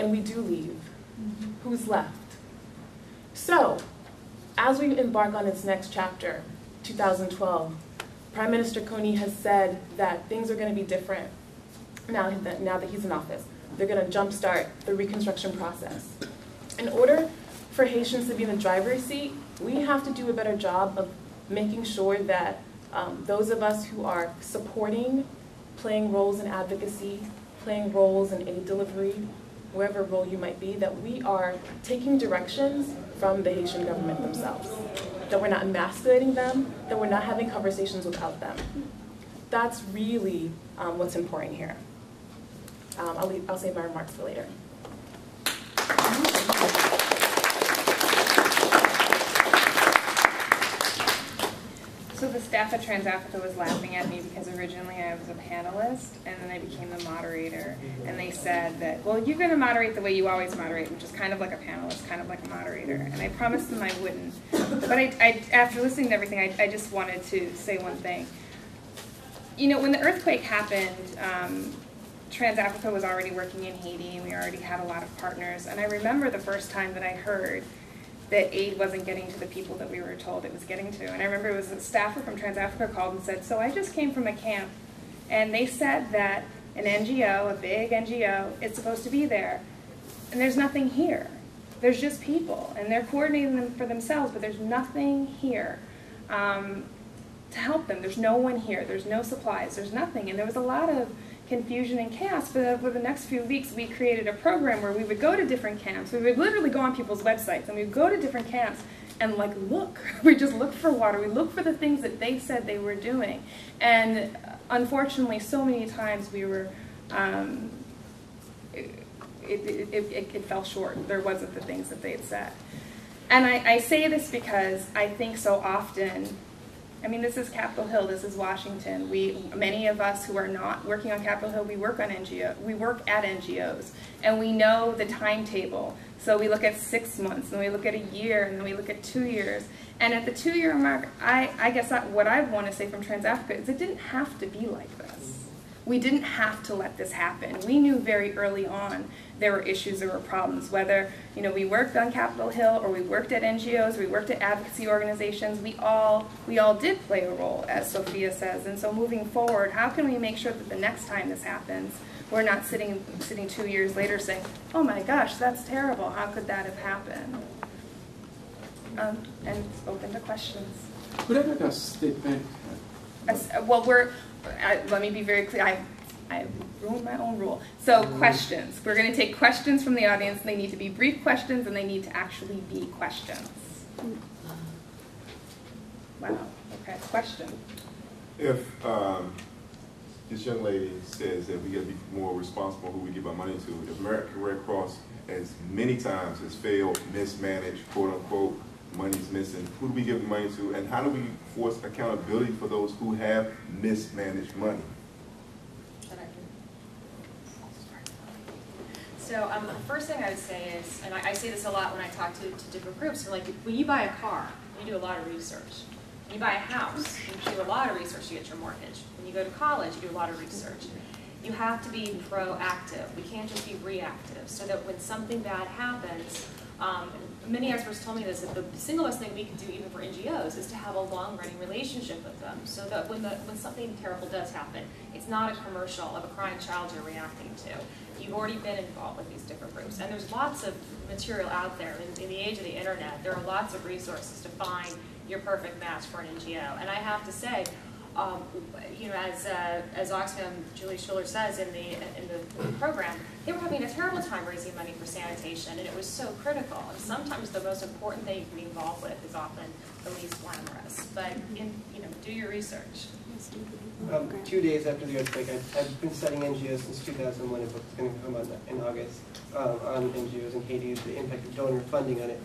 And we do leave. Who's left? So, as we embark on its next chapter, 2012, Prime Minister CUNY has said that things are going to be different now that he's in office. They're going to jumpstart the reconstruction process. In order for Haitians to be in the driver's seat, we have to do a better job of making sure that those of us who are supporting, playing roles in advocacy, playing roles in aid delivery, wherever role you might be, that we are taking directions from the Haitian government themselves, that we're not emasculating them, that we're not having conversations without them. That's really what's important here. I'll save my remarks for later. So the staff at TransAfrica was laughing at me because originally I was a panelist and then I became the moderator. And they said that, well, you're going to moderate the way you always moderate, which is kind of like a panelist, kind of like a moderator. And I promised them I wouldn't. But after listening to everything, I just wanted to say one thing. When the earthquake happened, TransAfrica was already working in Haiti and we already had a lot of partners. And I remember the first time that I heard that aid wasn't getting to the people that we were told it was getting to. And I remember it was a staffer from TransAfrica called and said, so I just came from a camp, and they said that an NGO, a big NGO, is supposed to be there. And there's nothing here. There's just people, and they're coordinating them for themselves, but there's nothing here to help them. There's no one here. There's no supplies. There's nothing. And there was a lot of confusion and chaos. But for the next few weeks, we created a program where we would go to different camps. We would literally go on people's websites, and we would go to different camps and look. We just look for water. We look for the things that they said they were doing. And unfortunately, so many times we were, it fell short. There wasn't the things that they had said. And I say this because I think so often I mean, this is Capitol Hill, this is Washington. Many of us who are not working on Capitol Hill, we work at NGOs, and we know the timetable. So we look at 6 months, and we look at a year, and then we look at 2 years. And at the 2-year mark, I guess what I want to say from TransAfrica is it didn't have to be like this. We didn't have to let this happen. We knew very early on there were issues, there were problems, whether we worked on Capitol Hill or we worked at NGOs, we worked at advocacy organizations, we all did play a role, as Sophia says. And so moving forward, how can we make sure that the next time this happens, we're not sitting 2 years later saying, oh my gosh, that's terrible, how could that have happened? And it's open to questions. Could I make a statement? Well, let me be very clear. I ruined my own rule. So questions. We're going to take questions from the audience. They need to be brief questions, and they need to actually be questions. Wow. Okay. Question. If this young lady says that we got to be more responsible who we give our money to, if American Red Cross as many times has failed, mismanaged, quote unquote, money's missing, who do we give the money to, and how do we force accountability for those who have mismanaged money? So the first thing I would say is, and I say this a lot when I talk to different groups, like when you buy a car, you do a lot of research. When you buy a house, you do a lot of research to get your mortgage. When you go to college, you do a lot of research. You have to be proactive. We can't just be reactive, so that when something bad happens, many experts told me this, that the single best thing we can do even for NGOs is to have a long-running relationship with them, so that when something terrible does happen, it's not a commercial of a crying child you're reacting to. You've already been involved with these different groups, and there's lots of material out there. In the age of the internet, there are lots of resources to find your perfect match for an NGO. And I have to say, as Oxfam, Julie Schuller says in the program, they were having a terrible time raising money for sanitation, and it was so critical. And sometimes the most important thing you can be involved with is often the least glamorous. But do your research. 2 days after the earthquake, I've been studying NGOs since 2001. A book is going to come out in August on NGOs in Haiti, the impact of donor funding on it.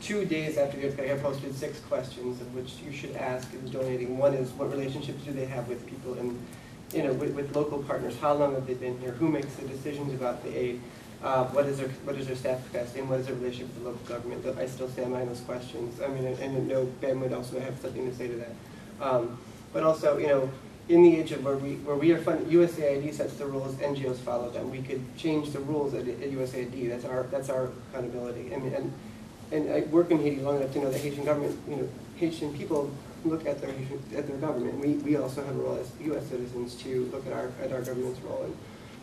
2 days after the earthquake, I posted 6 questions of which you should ask in donating. One is, what relationships do they have with people with local partners? How long have they been here? Who makes the decisions about the aid? What is their staff capacity, and what is their relationship with the local government? I still stand behind those questions. I mean, and I know Ben would also have something to say to that. But also, in the age of where we are funded, USAID sets the rules, NGOs follow them. We could change the rules at USAID. That's our accountability. And I work in Haiti long enough to know the Haitian government, Haitian people look at their government. We also have a role as U.S. citizens to look at our government's role.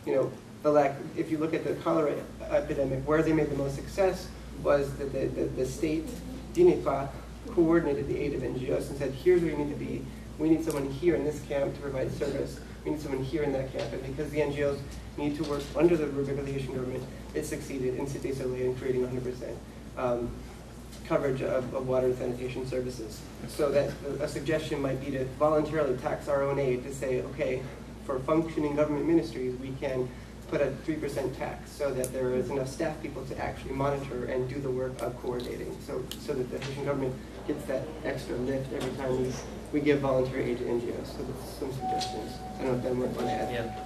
And the lack. If you look at the cholera epidemic, where they made the most success was that the state, DINIPA, coordinated the aid of NGOs and said, here's where you need to be. We need someone here in this camp to provide service. We need someone here in that camp. And because the NGOs need to work under the rubric of the Haitian government, it succeeded in Cité Soleil in creating 100% coverage of water and sanitation services. So that a suggestion might be to voluntarily tax our own aid to say, okay, for functioning government ministries, we can put a 3% tax so that there is enough staff people to actually monitor and do the work of coordinating, so that the Haitian government gets that extra lift every time we give voluntary aid to NGOs. So that's some suggestions. I don't know if Ben would want to add. Yeah.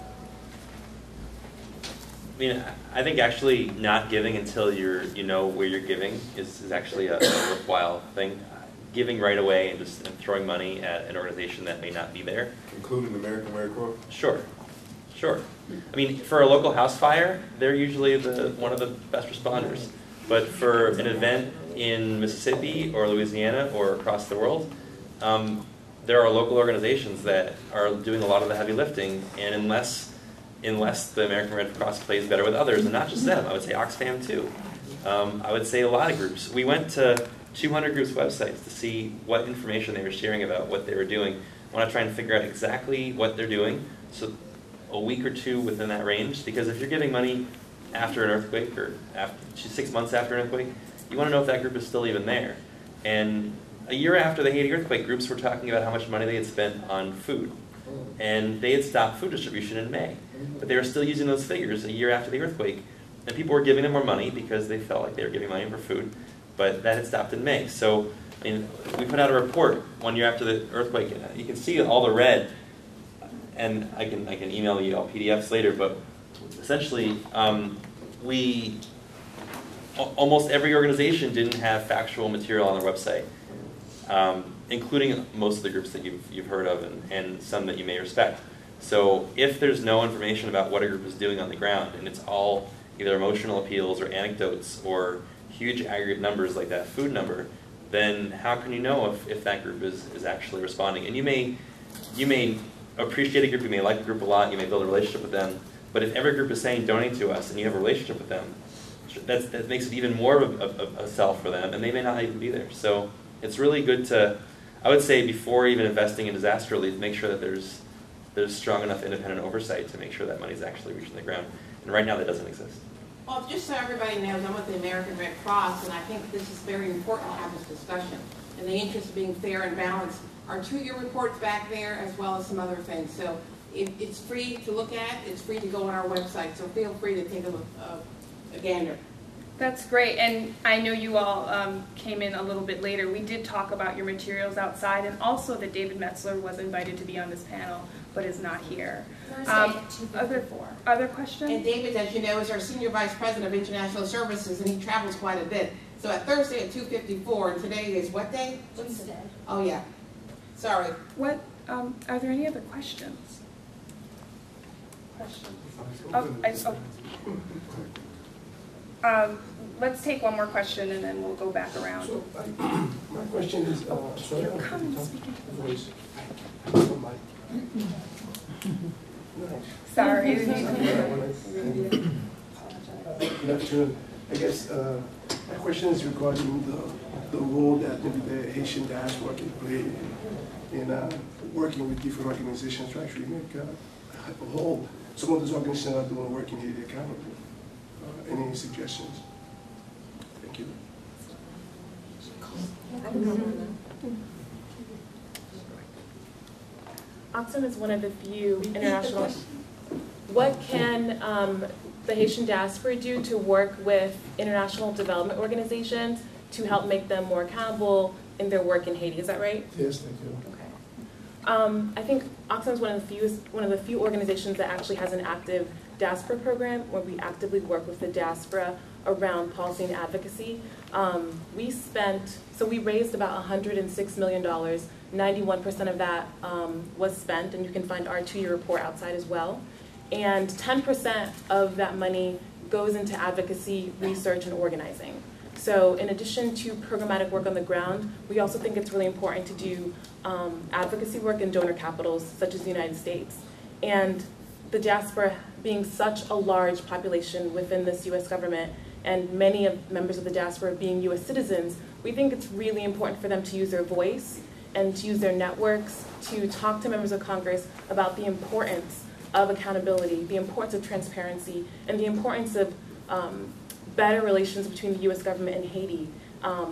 I mean, I think actually not giving until you know where you're giving is actually a worthwhile thing. Giving right away and just throwing money at an organization that may not be there. Including the American Red Cross? Sure. I mean, for a local house fire, they're usually one of the best responders. But for an event in Mississippi or Louisiana or across the world, there are local organizations that are doing a lot of the heavy lifting, and unless the American Red Cross plays better with others, and not just them, I would say Oxfam too. I would say a lot of groups. We went to 200 groups' websites to see what information they were sharing about what they were doing. I want to try and figure out exactly what they're doing, so a week or two within that range, because if you're giving money after an earthquake or 6 months after an earthquake, you want to know if that group is still even there. And a year after the Haiti earthquake, groups were talking about how much money they had spent on food. And they had stopped food distribution in May. But they were still using those figures a year after the earthquake. And people were giving them more money because they felt like they were giving money for food. But that had stopped in May. So I mean, we put out a report 1 year after the earthquake. You can see all the red, and I can email you all PDFs later. But essentially, almost every organization didn't have factual material on their website, including most of the groups that you've heard of and some that you may respect. So if there's no information about what a group is doing on the ground, and it's all either emotional appeals or anecdotes or huge aggregate numbers like that food number, then how can you know if that group is actually responding? And you may appreciate a group, you may like a group a lot, you may build a relationship with them, but if every group is saying donate to us and you have a relationship with them, that makes it even more of a sell for them, and they may not even be there. So it's really good to, I would say, before even investing in disaster relief, make sure that there's strong enough independent oversight to make sure that money's actually reaching the ground. And right now that doesn't exist. Well, just so everybody knows, I'm with the American Red Cross, and I think this is very important to have this discussion. In the interest of being fair and balanced, our 2-year report's back there, as well as some other things. So it's free to look at, it's free to go on our website, so feel free to take a look, a gander. That's great, and I know you all came in a little bit later. We did talk about your materials outside, and also that David Metzler was invited to be on this panel, but is not here. Thursday at 2:54. Other questions? And David, as you know, is our Senior Vice President of International Services, and he travels quite a bit. So at Thursday at 2:54, and today is what day? Wednesday. Oh, yeah. Sorry. What, are there any other questions? Let's take one more question and then we'll go back around. So, my question is, sorry, Come and speak into the voice. Sorry. Good afternoon. I guess my question is regarding the role that maybe the Haitian diaspora can play in working with different organizations to actually make hold some of those organizations that are doing work in Haiti accountable. Any suggestions? Thank you. Oxfam is one of the few international. What can the Haitian diaspora do to work with international development organizations to help make them more accountable in their work in Haiti? Is that right? Yes, thank you. Okay. I think Oxfam is one of the few organizations that actually has an active diaspora program where we actively work with the diaspora around policy and advocacy. We raised about $106 million. 91% of that was spent, and you can find our 2-year report outside as well. And 10% of that money goes into advocacy, research, and organizing. So in addition to programmatic work on the ground, we also think it's really important to do advocacy work in donor capitals, such as the United States. And the diaspora being such a large population within this U.S. government, and many of members of the diaspora being U.S. citizens, we think it's really important for them to use their voice and to use their networks to talk to members of Congress about the importance of accountability, the importance of transparency, and the importance of better relations between the U.S. government and Haiti,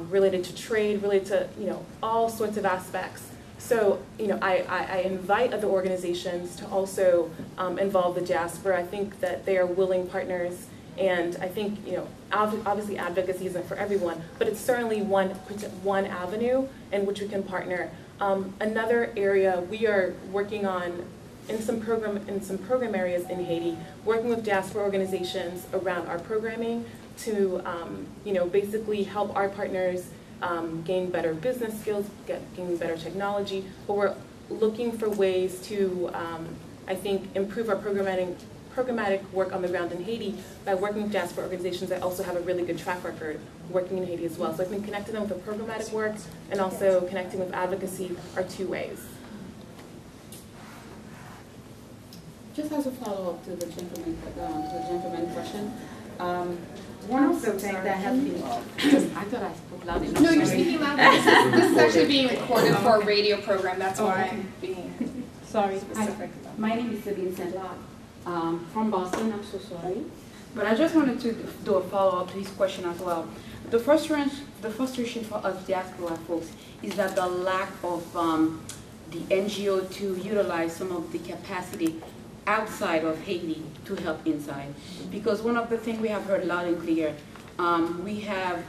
related to trade, related to all sorts of aspects. So I invite other organizations to also involve the diaspora. I think that they are willing partners, and I think obviously advocacy isn't for everyone, but it's certainly one avenue in which we can partner. Another area we are working on in some program areas in Haiti, working with diaspora organizations around our programming to basically help our partners gain better business skills, gain better technology. But we're looking for ways to, I think, improve our programmatic work on the ground in Haiti by working with diaspora organizations that also have a really good track record working in Haiti as well. So I think connecting them with the programmatic work and also connecting with advocacy are 2 ways. Just as a follow-up to the gentleman question, one of the things that has been, I thought I spoke loud enough. No, you're speaking loud. This is actually being recorded for a radio program. That's why I'm being specific. My name is Sabine Saint-Lac. From Boston. I'm so sorry. But I just wanted to do a follow-up to his question as well. The frustration for us diaspora folks is that the lack of the NGO to utilize some of the capacity outside of Haiti to help inside. Because one of the things we have heard loud and clear, we have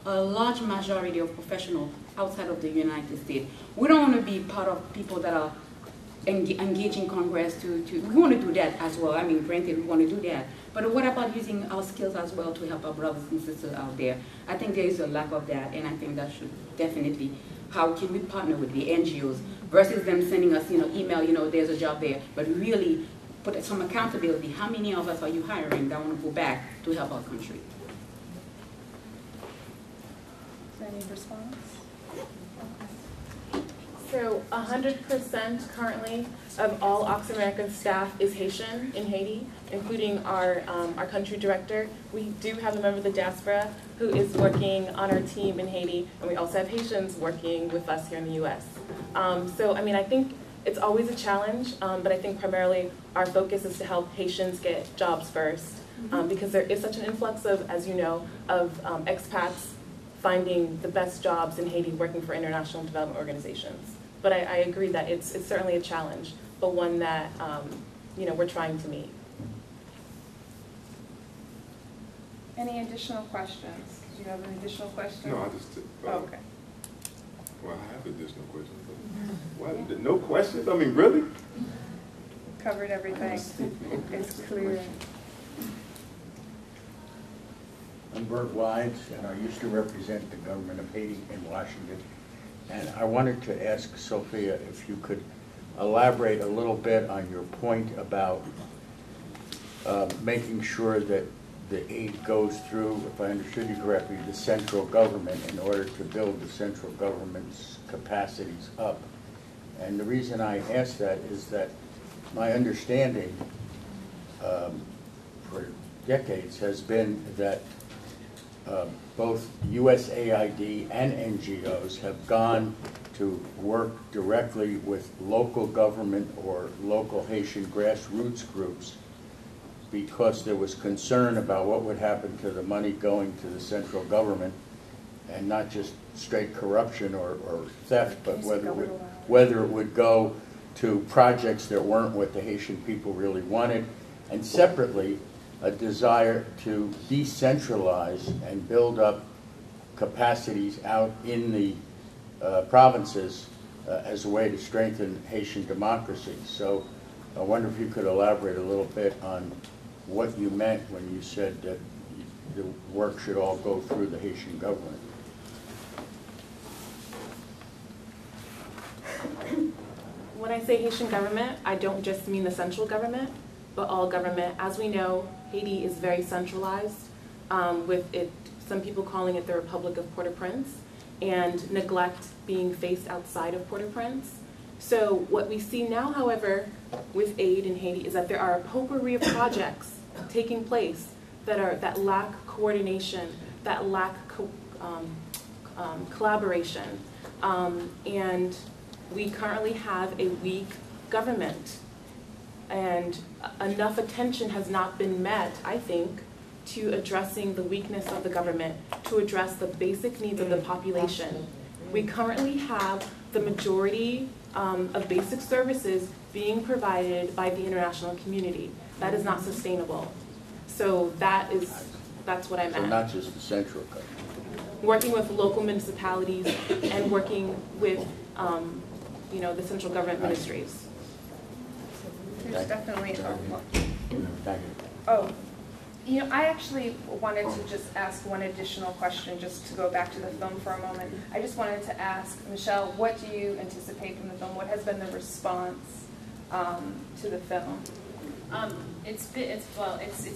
a large majority of professionals outside of the United States. We don't want to be part of people that are engaging Congress we want to do that as well. I mean, granted, we want to do that. But what about using our skills as well to help our brothers and sisters out there? I think there is a lack of that, and I think that should definitely, how can we partner with the NGOs versus them sending us, email, there's a job there, but really put some accountability. How many of us are you hiring that want to go back to help our country? Is there any response? So 100% currently of all Oxfam American staff is Haitian in Haiti, including our country director. We do have a member of the diaspora who is working on our team in Haiti, and we also have Haitians working with us here in the U.S. So, I mean, I think it's always a challenge, but I think primarily our focus is to help Haitians get jobs first, because there is such an influx of, as you know, of expats finding the best jobs in Haiti working for international development organizations. But I agree that it's certainly a challenge, but one that we're trying to meet. Any additional questions? Do you have any additional questions? No, I just. Okay. Well, I have additional questions. Why, no questions? I mean, really? Covered everything. It's clear. I'm Bert Wise, and I used to represent the government of Haiti in Washington. And I wanted to ask Sophia if you could elaborate a little bit on your point about making sure that the aid goes through, if I understood you correctly, the central government in order to build the central government's capacities up. And the reason I ask that is that my understanding for decades has been that both USAID and NGOs have gone to work directly with local government or local Haitian grassroots groups because there was concern about what would happen to the money going to the central government, and not just straight corruption or theft, but whether it would go to projects that weren't what the Haitian people really wanted, and separately a desire to decentralize and build up capacities out in the provinces as a way to strengthen Haitian democracy. So I wonder if you could elaborate a little bit on what you meant when you said that the work should all go through the Haitian government. When I say Haitian government, I don't just mean the central government, but all government. As we know, Haiti is very centralized, with it, some people calling it the Republic of Port-au-Prince, and neglect being faced outside of Port-au-Prince. So what we see now, however, with aid in Haiti is that there are a potpourri of projects taking place that lack coordination, that lack collaboration, and we currently have a weak government, and enough attention has not been met, I think, to addressing the weakness of the government, to address the basic needs of the population. We currently have the majority of basic services being provided by the international community. That is not sustainable. So that's what I meant. So not just the central government. Working with local municipalities and working with the central government ministries. There's definitely Thank you. Oh, I actually wanted to just ask one additional question, just to go back to the film for a moment. I just wanted to ask Michele, what do you anticipate from the film? What has been the response to the film? It's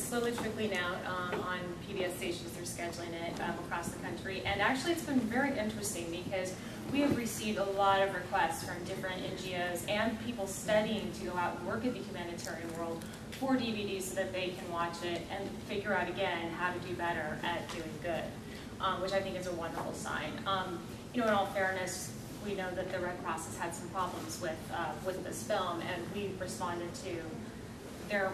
slowly trickling out on PBS stations. They're scheduling it across the country, and actually it's been very interesting because we have received a lot of requests from different NGOs and people studying to go out and work in the humanitarian world for DVDs so that they can watch it and figure out again how to do better at doing good, which I think is a wonderful sign. In all fairness, we know that the Red Cross has had some problems with this film, and we responded to their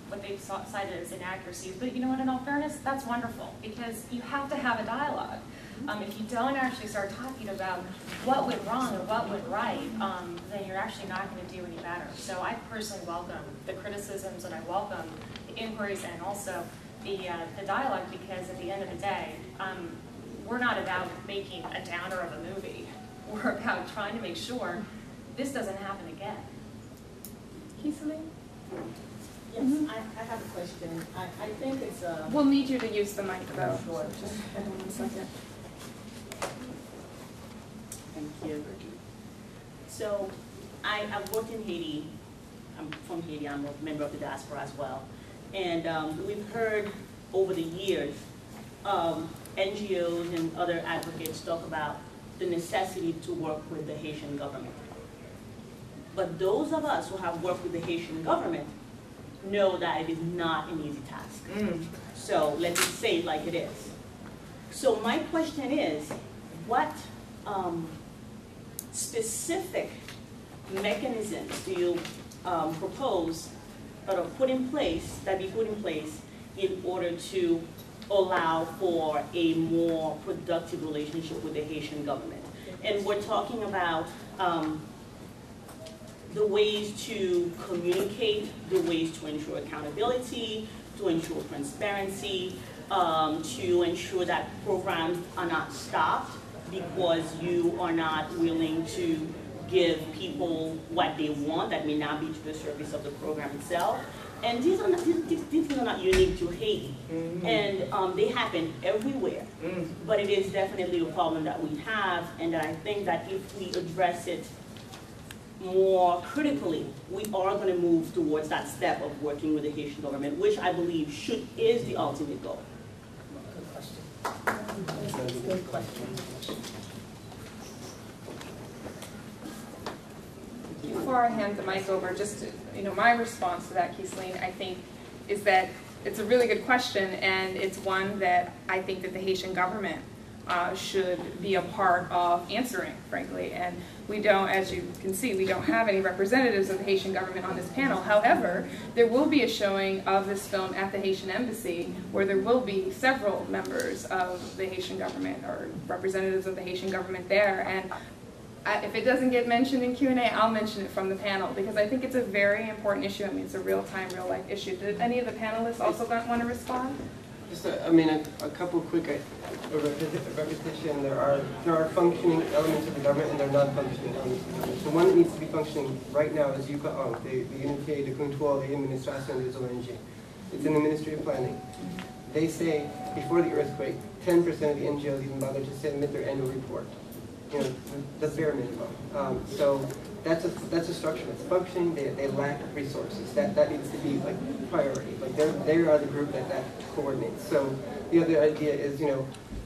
what they cited as inaccuracies. But in all fairness, that's wonderful because you have to have a dialogue. If you don't actually start talking about what went wrong and what went right, then you're actually not going to do any better. So I personally welcome the criticisms, and I welcome the inquiries, and also the dialogue, because at the end of the day, we're not about making a downer of a movie. We're about trying to make sure this doesn't happen again. Kisely? Yes, I have a question. I think it's a... We'll need you to use the mic, though. Sure. Just hold on 1 second. Thank you. So, I've worked in Haiti. I'm from Haiti. I'm a member of the diaspora as well. And we've heard over the years NGOs and other advocates talk about the necessity to work with the Haitian government. But those of us who have worked with the Haitian government know that it is not an easy task. So let's just say it like it is. So my question is, what specific mechanisms do you propose that are put in place, in order to allow for a more productive relationship with the Haitian government? And we're talking about the ways to communicate, the ways to ensure accountability, to ensure transparency, to ensure that programs are not stopped because you are not willing to give people what they want that may not be to the service of the program itself. And these things are not unique to Haiti, and they happen everywhere. But it is definitely a problem that we have, and that I think that if we address it more critically, we are going to move towards that step of working with the Haitian government, which I believe is the ultimate goal. Good question. Good question. Before I hand the mic over, just my response to that, Kisleen, I think, is that it's a really good question, and it's one that I think that the Haitian government should be a part of answering, frankly. And we don't, as you can see, we don't have any representatives of the Haitian government on this panel. However, there will be a showing of this film at the Haitian Embassy, where there will be several members of the Haitian government or representatives of the Haitian government there. And if it doesn't get mentioned in Q&A, I'll mention it from the panel, because I think it's a very important issue. I mean, it's a real-time, real-life issue. Did any of the panelists also want to respond? Just a couple quick repetition. There are functioning elements of the government, and there are non-functioning elements of the government. The one that needs to be functioning right now is UCAON, the Unité de Contrôle et Administration des ONG. It's in the Ministry of Planning. They say before the earthquake, 10% of the NGOs even bothered to submit their annual report. The bare minimum. So that's a structure that's functioning. They lack resources. That needs to be like priority. Like they are the group that coordinates. So the other idea is,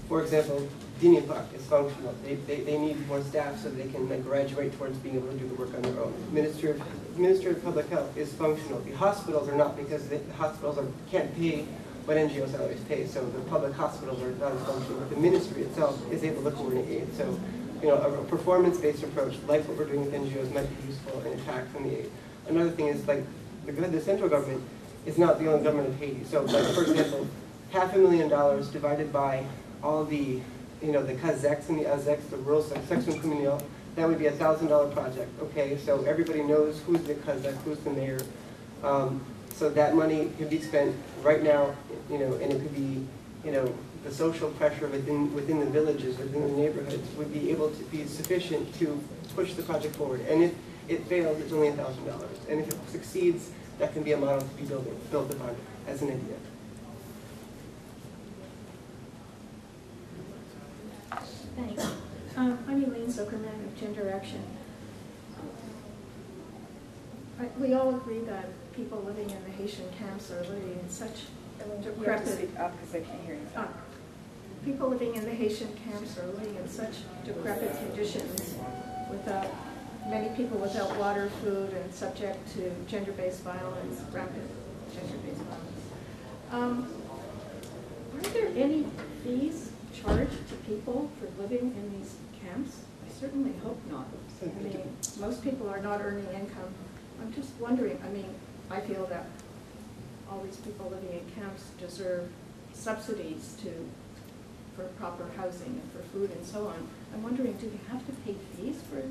for example, DINIPAC is functional. They need more staff so they can graduate towards being able to do the work on their own. Ministry of Public Health is functional. The hospitals are not, because the hospitals can't pay what NGOs always pay. So the public hospitals are not as functional. But the ministry itself is able to coordinate aid. So a performance-based approach, like what we're doing with NGOs, might be useful in attack from the aid. Another thing is, like, the central government is not the only government of Haiti. So, like, for example, $500,000 divided by all the, the Kazakhs and the Azeks, the rural section communal, that would be a $1,000 project. Okay, so everybody knows who's the Kazakh, who's the mayor. So that money could be spent right now, and it could be, the social pressure within the villages, within the neighborhoods, would be able to be sufficient to push the project forward. And if it fails, it's only $1,000. And if it succeeds, that can be a model to be built upon as an idea. Thanks. I'm Elaine Zuckerman of Gender Action. We all agree that people living in the Haitian camps are living in such decrepit... You have to speak up because I can't hear you. People living in the Haitian camps are living in such decrepit conditions, without many people without water, food, and subject to gender-based violence, rampant gender-based violence. Are there any fees charged to people for living in these camps? I certainly hope not. I mean, most people are not earning income. I'm just wondering, I feel that all these people living in camps deserve subsidies for proper housing and for food and so on. I'm wondering, do they have to pay fees for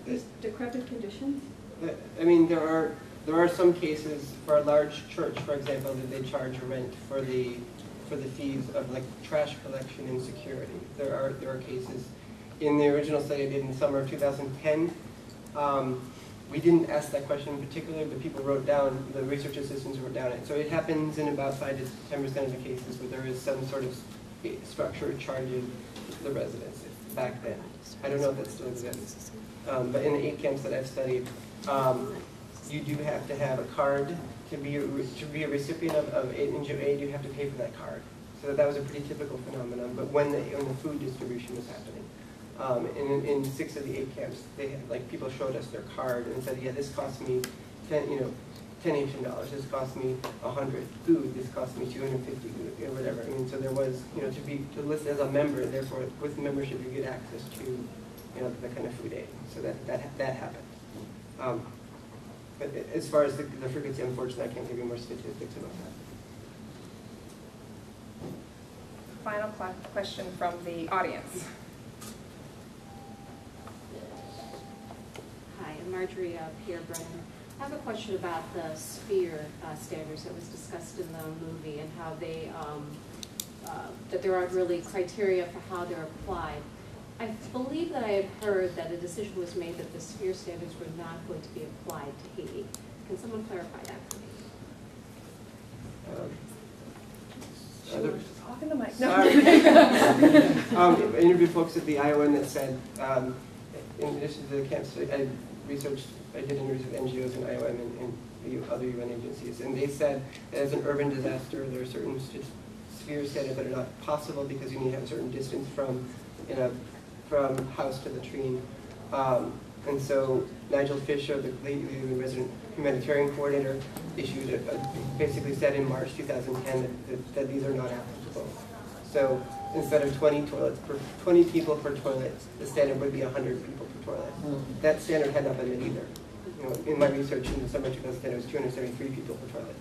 these decrepit conditions? There there are some cases for a large church, for example, that they charge a rent for the fees of like trash collection and security. There are cases. In the original study I did in the summer of 2010, we didn't ask that question in particular, but people wrote down, the research assistants wrote down it. So it happens in about 5 to 10% of the cases where there is some sort of structure charging the residents back then. I don't know if that still exists. But in the 8 camps that I've studied, you do have to have a card to be a recipient of NGO aid. You have to pay for that card. So that was a pretty typical phenomenon. But when the food distribution was happening, in 6 of the 8 camps, they had, like, people showed us their card and said, yeah, this cost me 10 Haitian dollars. This cost me 100 food. This cost me 250 food, whatever. I mean, so there was, to list as a member. Therefore, with membership, you get access to, the kind of food aid. So that happened. But as far as the frequency, unfortunately, I can't give you more statistics about that. Final question from the audience. Hi, I'm Marjorie Pierre-Brennan. I have a question about the SPHERE standards that was discussed in the movie and how they, that there aren't really criteria for how they're applied. I believe that I had heard that a decision was made that the SPHERE standards were not going to be applied to Haiti. Can someone clarify that for me? Talk in the mic. No. I interviewed folks at the ION that said, in addition to the camps, I did interviews with NGOs and IOM and other UN agencies, and they said that as an urban disaster, there are certain SPHERE standards that are not possible because you need to have a certain distance from house to latrine. And so Nigel Fisher, the resident humanitarian coordinator, basically said in March 2010 that these are not applicable. So instead of 20 people per toilet, the standard would be 100 people per toilet. That standard had not been met either. In my research in December 2010, it was 273 people per toilet.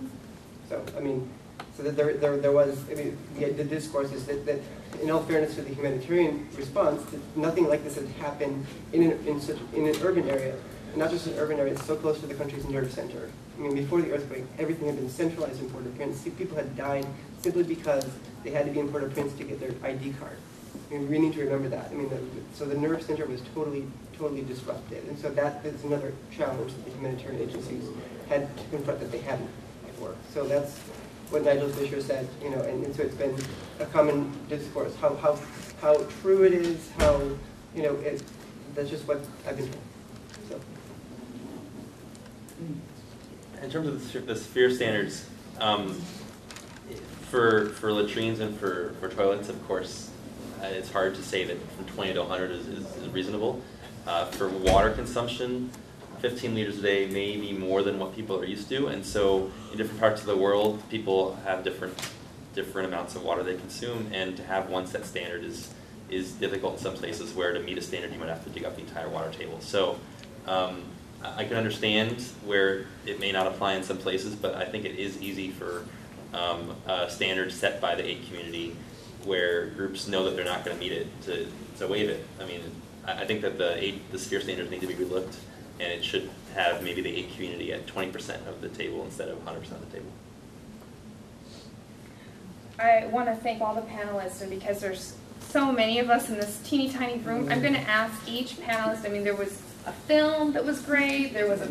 So, I mean, so that there was, I mean, the discourse is that in all fairness to the humanitarian response, that nothing like this had happened in an urban area. And not just an urban area, it's so close to the country's nerve center. I mean, before the earthquake, everything had been centralized in Port-au-Prince. People had died simply because they had to be in Port-au-Prince to get their ID card. I mean, we need to remember that. I mean, so the nerve center was totally disrupted. And so that is another challenge that the humanitarian agencies had to confront that they hadn't before. So that's what Nigel Fisher said, and so it's been a common discourse, how true it is, how, that's just what I've been told. So. In terms of the SPHERE standards, for latrines and for toilets, of course, it's hard to say that from 20 to 100 is reasonable. For water consumption, 15 liters a day may be more than what people are used to, and so in different parts of the world, people have different amounts of water they consume, and to have one set standard is difficult in some places where to meet a standard you might have to dig up the entire water table. So I can understand where it may not apply in some places, but I think it is easy for a standard set by the aid community where groups know that they're not going to meet it to waive it. I mean, I think that the SPHERE standards need to be relooked, and it should have maybe the aid community at 20% of the table instead of 100% of the table. I want to thank all the panelists, and because there's so many of us in this teeny tiny room, I'm going to ask each panelist, I mean, there was a film that was great, there was a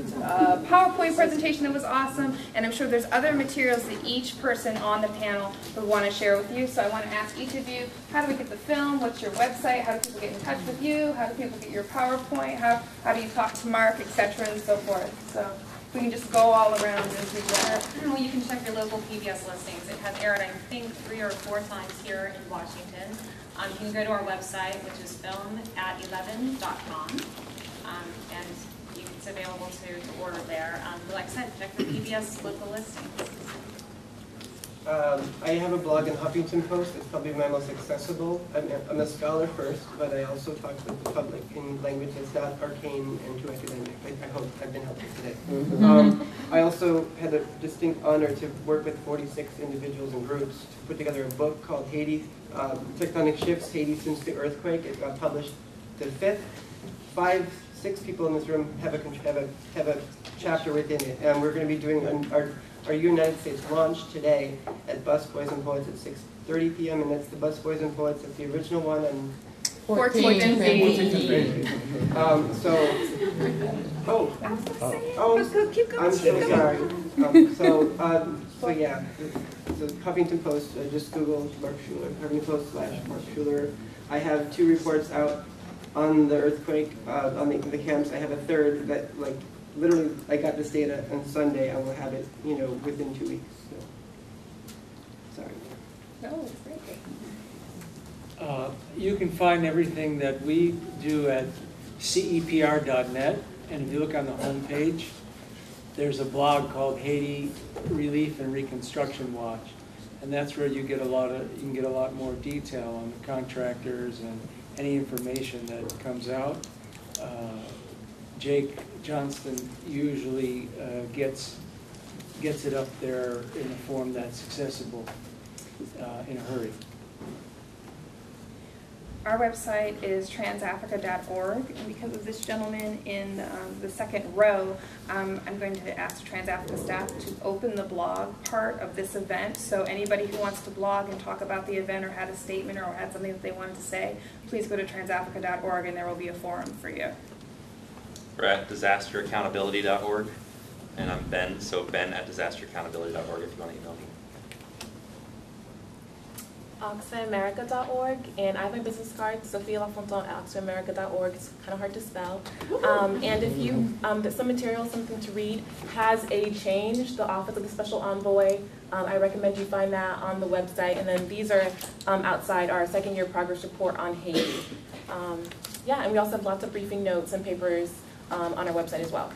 PowerPoint presentation that was awesome, and I'm sure there's other materials that each person on the panel would want to share with you. So I want to ask each of you, how do we get the film? What's your website? How do people get in touch with you? How do people get your PowerPoint? How do you talk to Mark, etc., and so forth? So we can just go all around and do that. Well, you can check your local PBS listings. It has aired, I think, 3 or 4 times here in Washington. You can go to our website, which is film@11.com. And it's available to order there. Like I said, check the PBS local listings. I have a blog in Huffington Post. It's probably my most accessible. I'm a scholar first, but I also talk with the public in language that's not arcane and too academic. I hope I've been helpful today. I also had the distinct honor to work with 46 individuals and groups to put together a book called Haiti, Tectonic Shifts, Haiti Since the Earthquake. It got published the 5th. 5 6 people in this room have a chapter within it. And we're going to be doing our United States launch today at Busboys and Poets at 6:30 p.m. And that's the Busboys and Poets. That's the original one. And 14th and 15th. I'm so sorry. So yeah, the Huffington Post, just Google Mark Schuller, Huffington Post / Mark Schuller. I have 2 reports out on the earthquake, on the camps. I have a third that, like, literally, I got this data on Sunday. I will have it, within 2 weeks. So. Sorry. No, it's great. You can find everything that we do at CEPR.net, and if you look on the home page, there's a blog called Haiti Relief and Reconstruction Watch, and that's where you can get a lot more detail on the contractors and any information that comes out. Jake Johnston usually gets it up there in a form that's accessible in a hurry. Our website is transafrica.org, and because of this gentleman in the second row, I'm going to ask TransAfrica staff to open the blog part of this event. So anybody who wants to blog and talk about the event or had a statement or had something that they wanted to say, please go to transafrica.org and there will be a forum for you. We're at disasteraccountability.org, and I'm Ben, so ben@disasteraccountability.org if you want to email me. OxfamAmerica.org, and I have my business card, Sophia Lafontant at OxfamAmerica.org. It's kind of hard to spell. And if you, some material, something to read, has a change, the Office of the Special Envoy, I recommend you find that on the website. And then these are outside our second-year progress report on Haiti. Yeah, and we also have lots of briefing notes and papers on our website as well.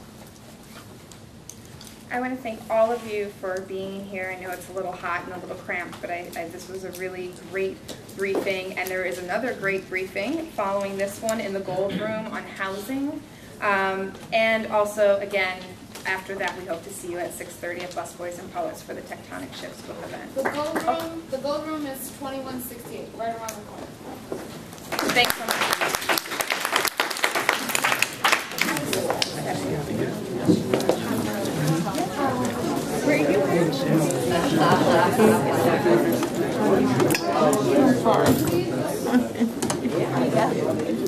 I want to thank all of you for being here. I know it's a little hot and a little cramped, but this was a really great briefing, and there is another great briefing following this one in the Gold Room on housing. And also, again, after that, we hope to see you at 6:30 at Busboys and Poets for the Tectonic Shifts book event. The Gold Room is 2168, right around the corner. Thanks so much. Where are you?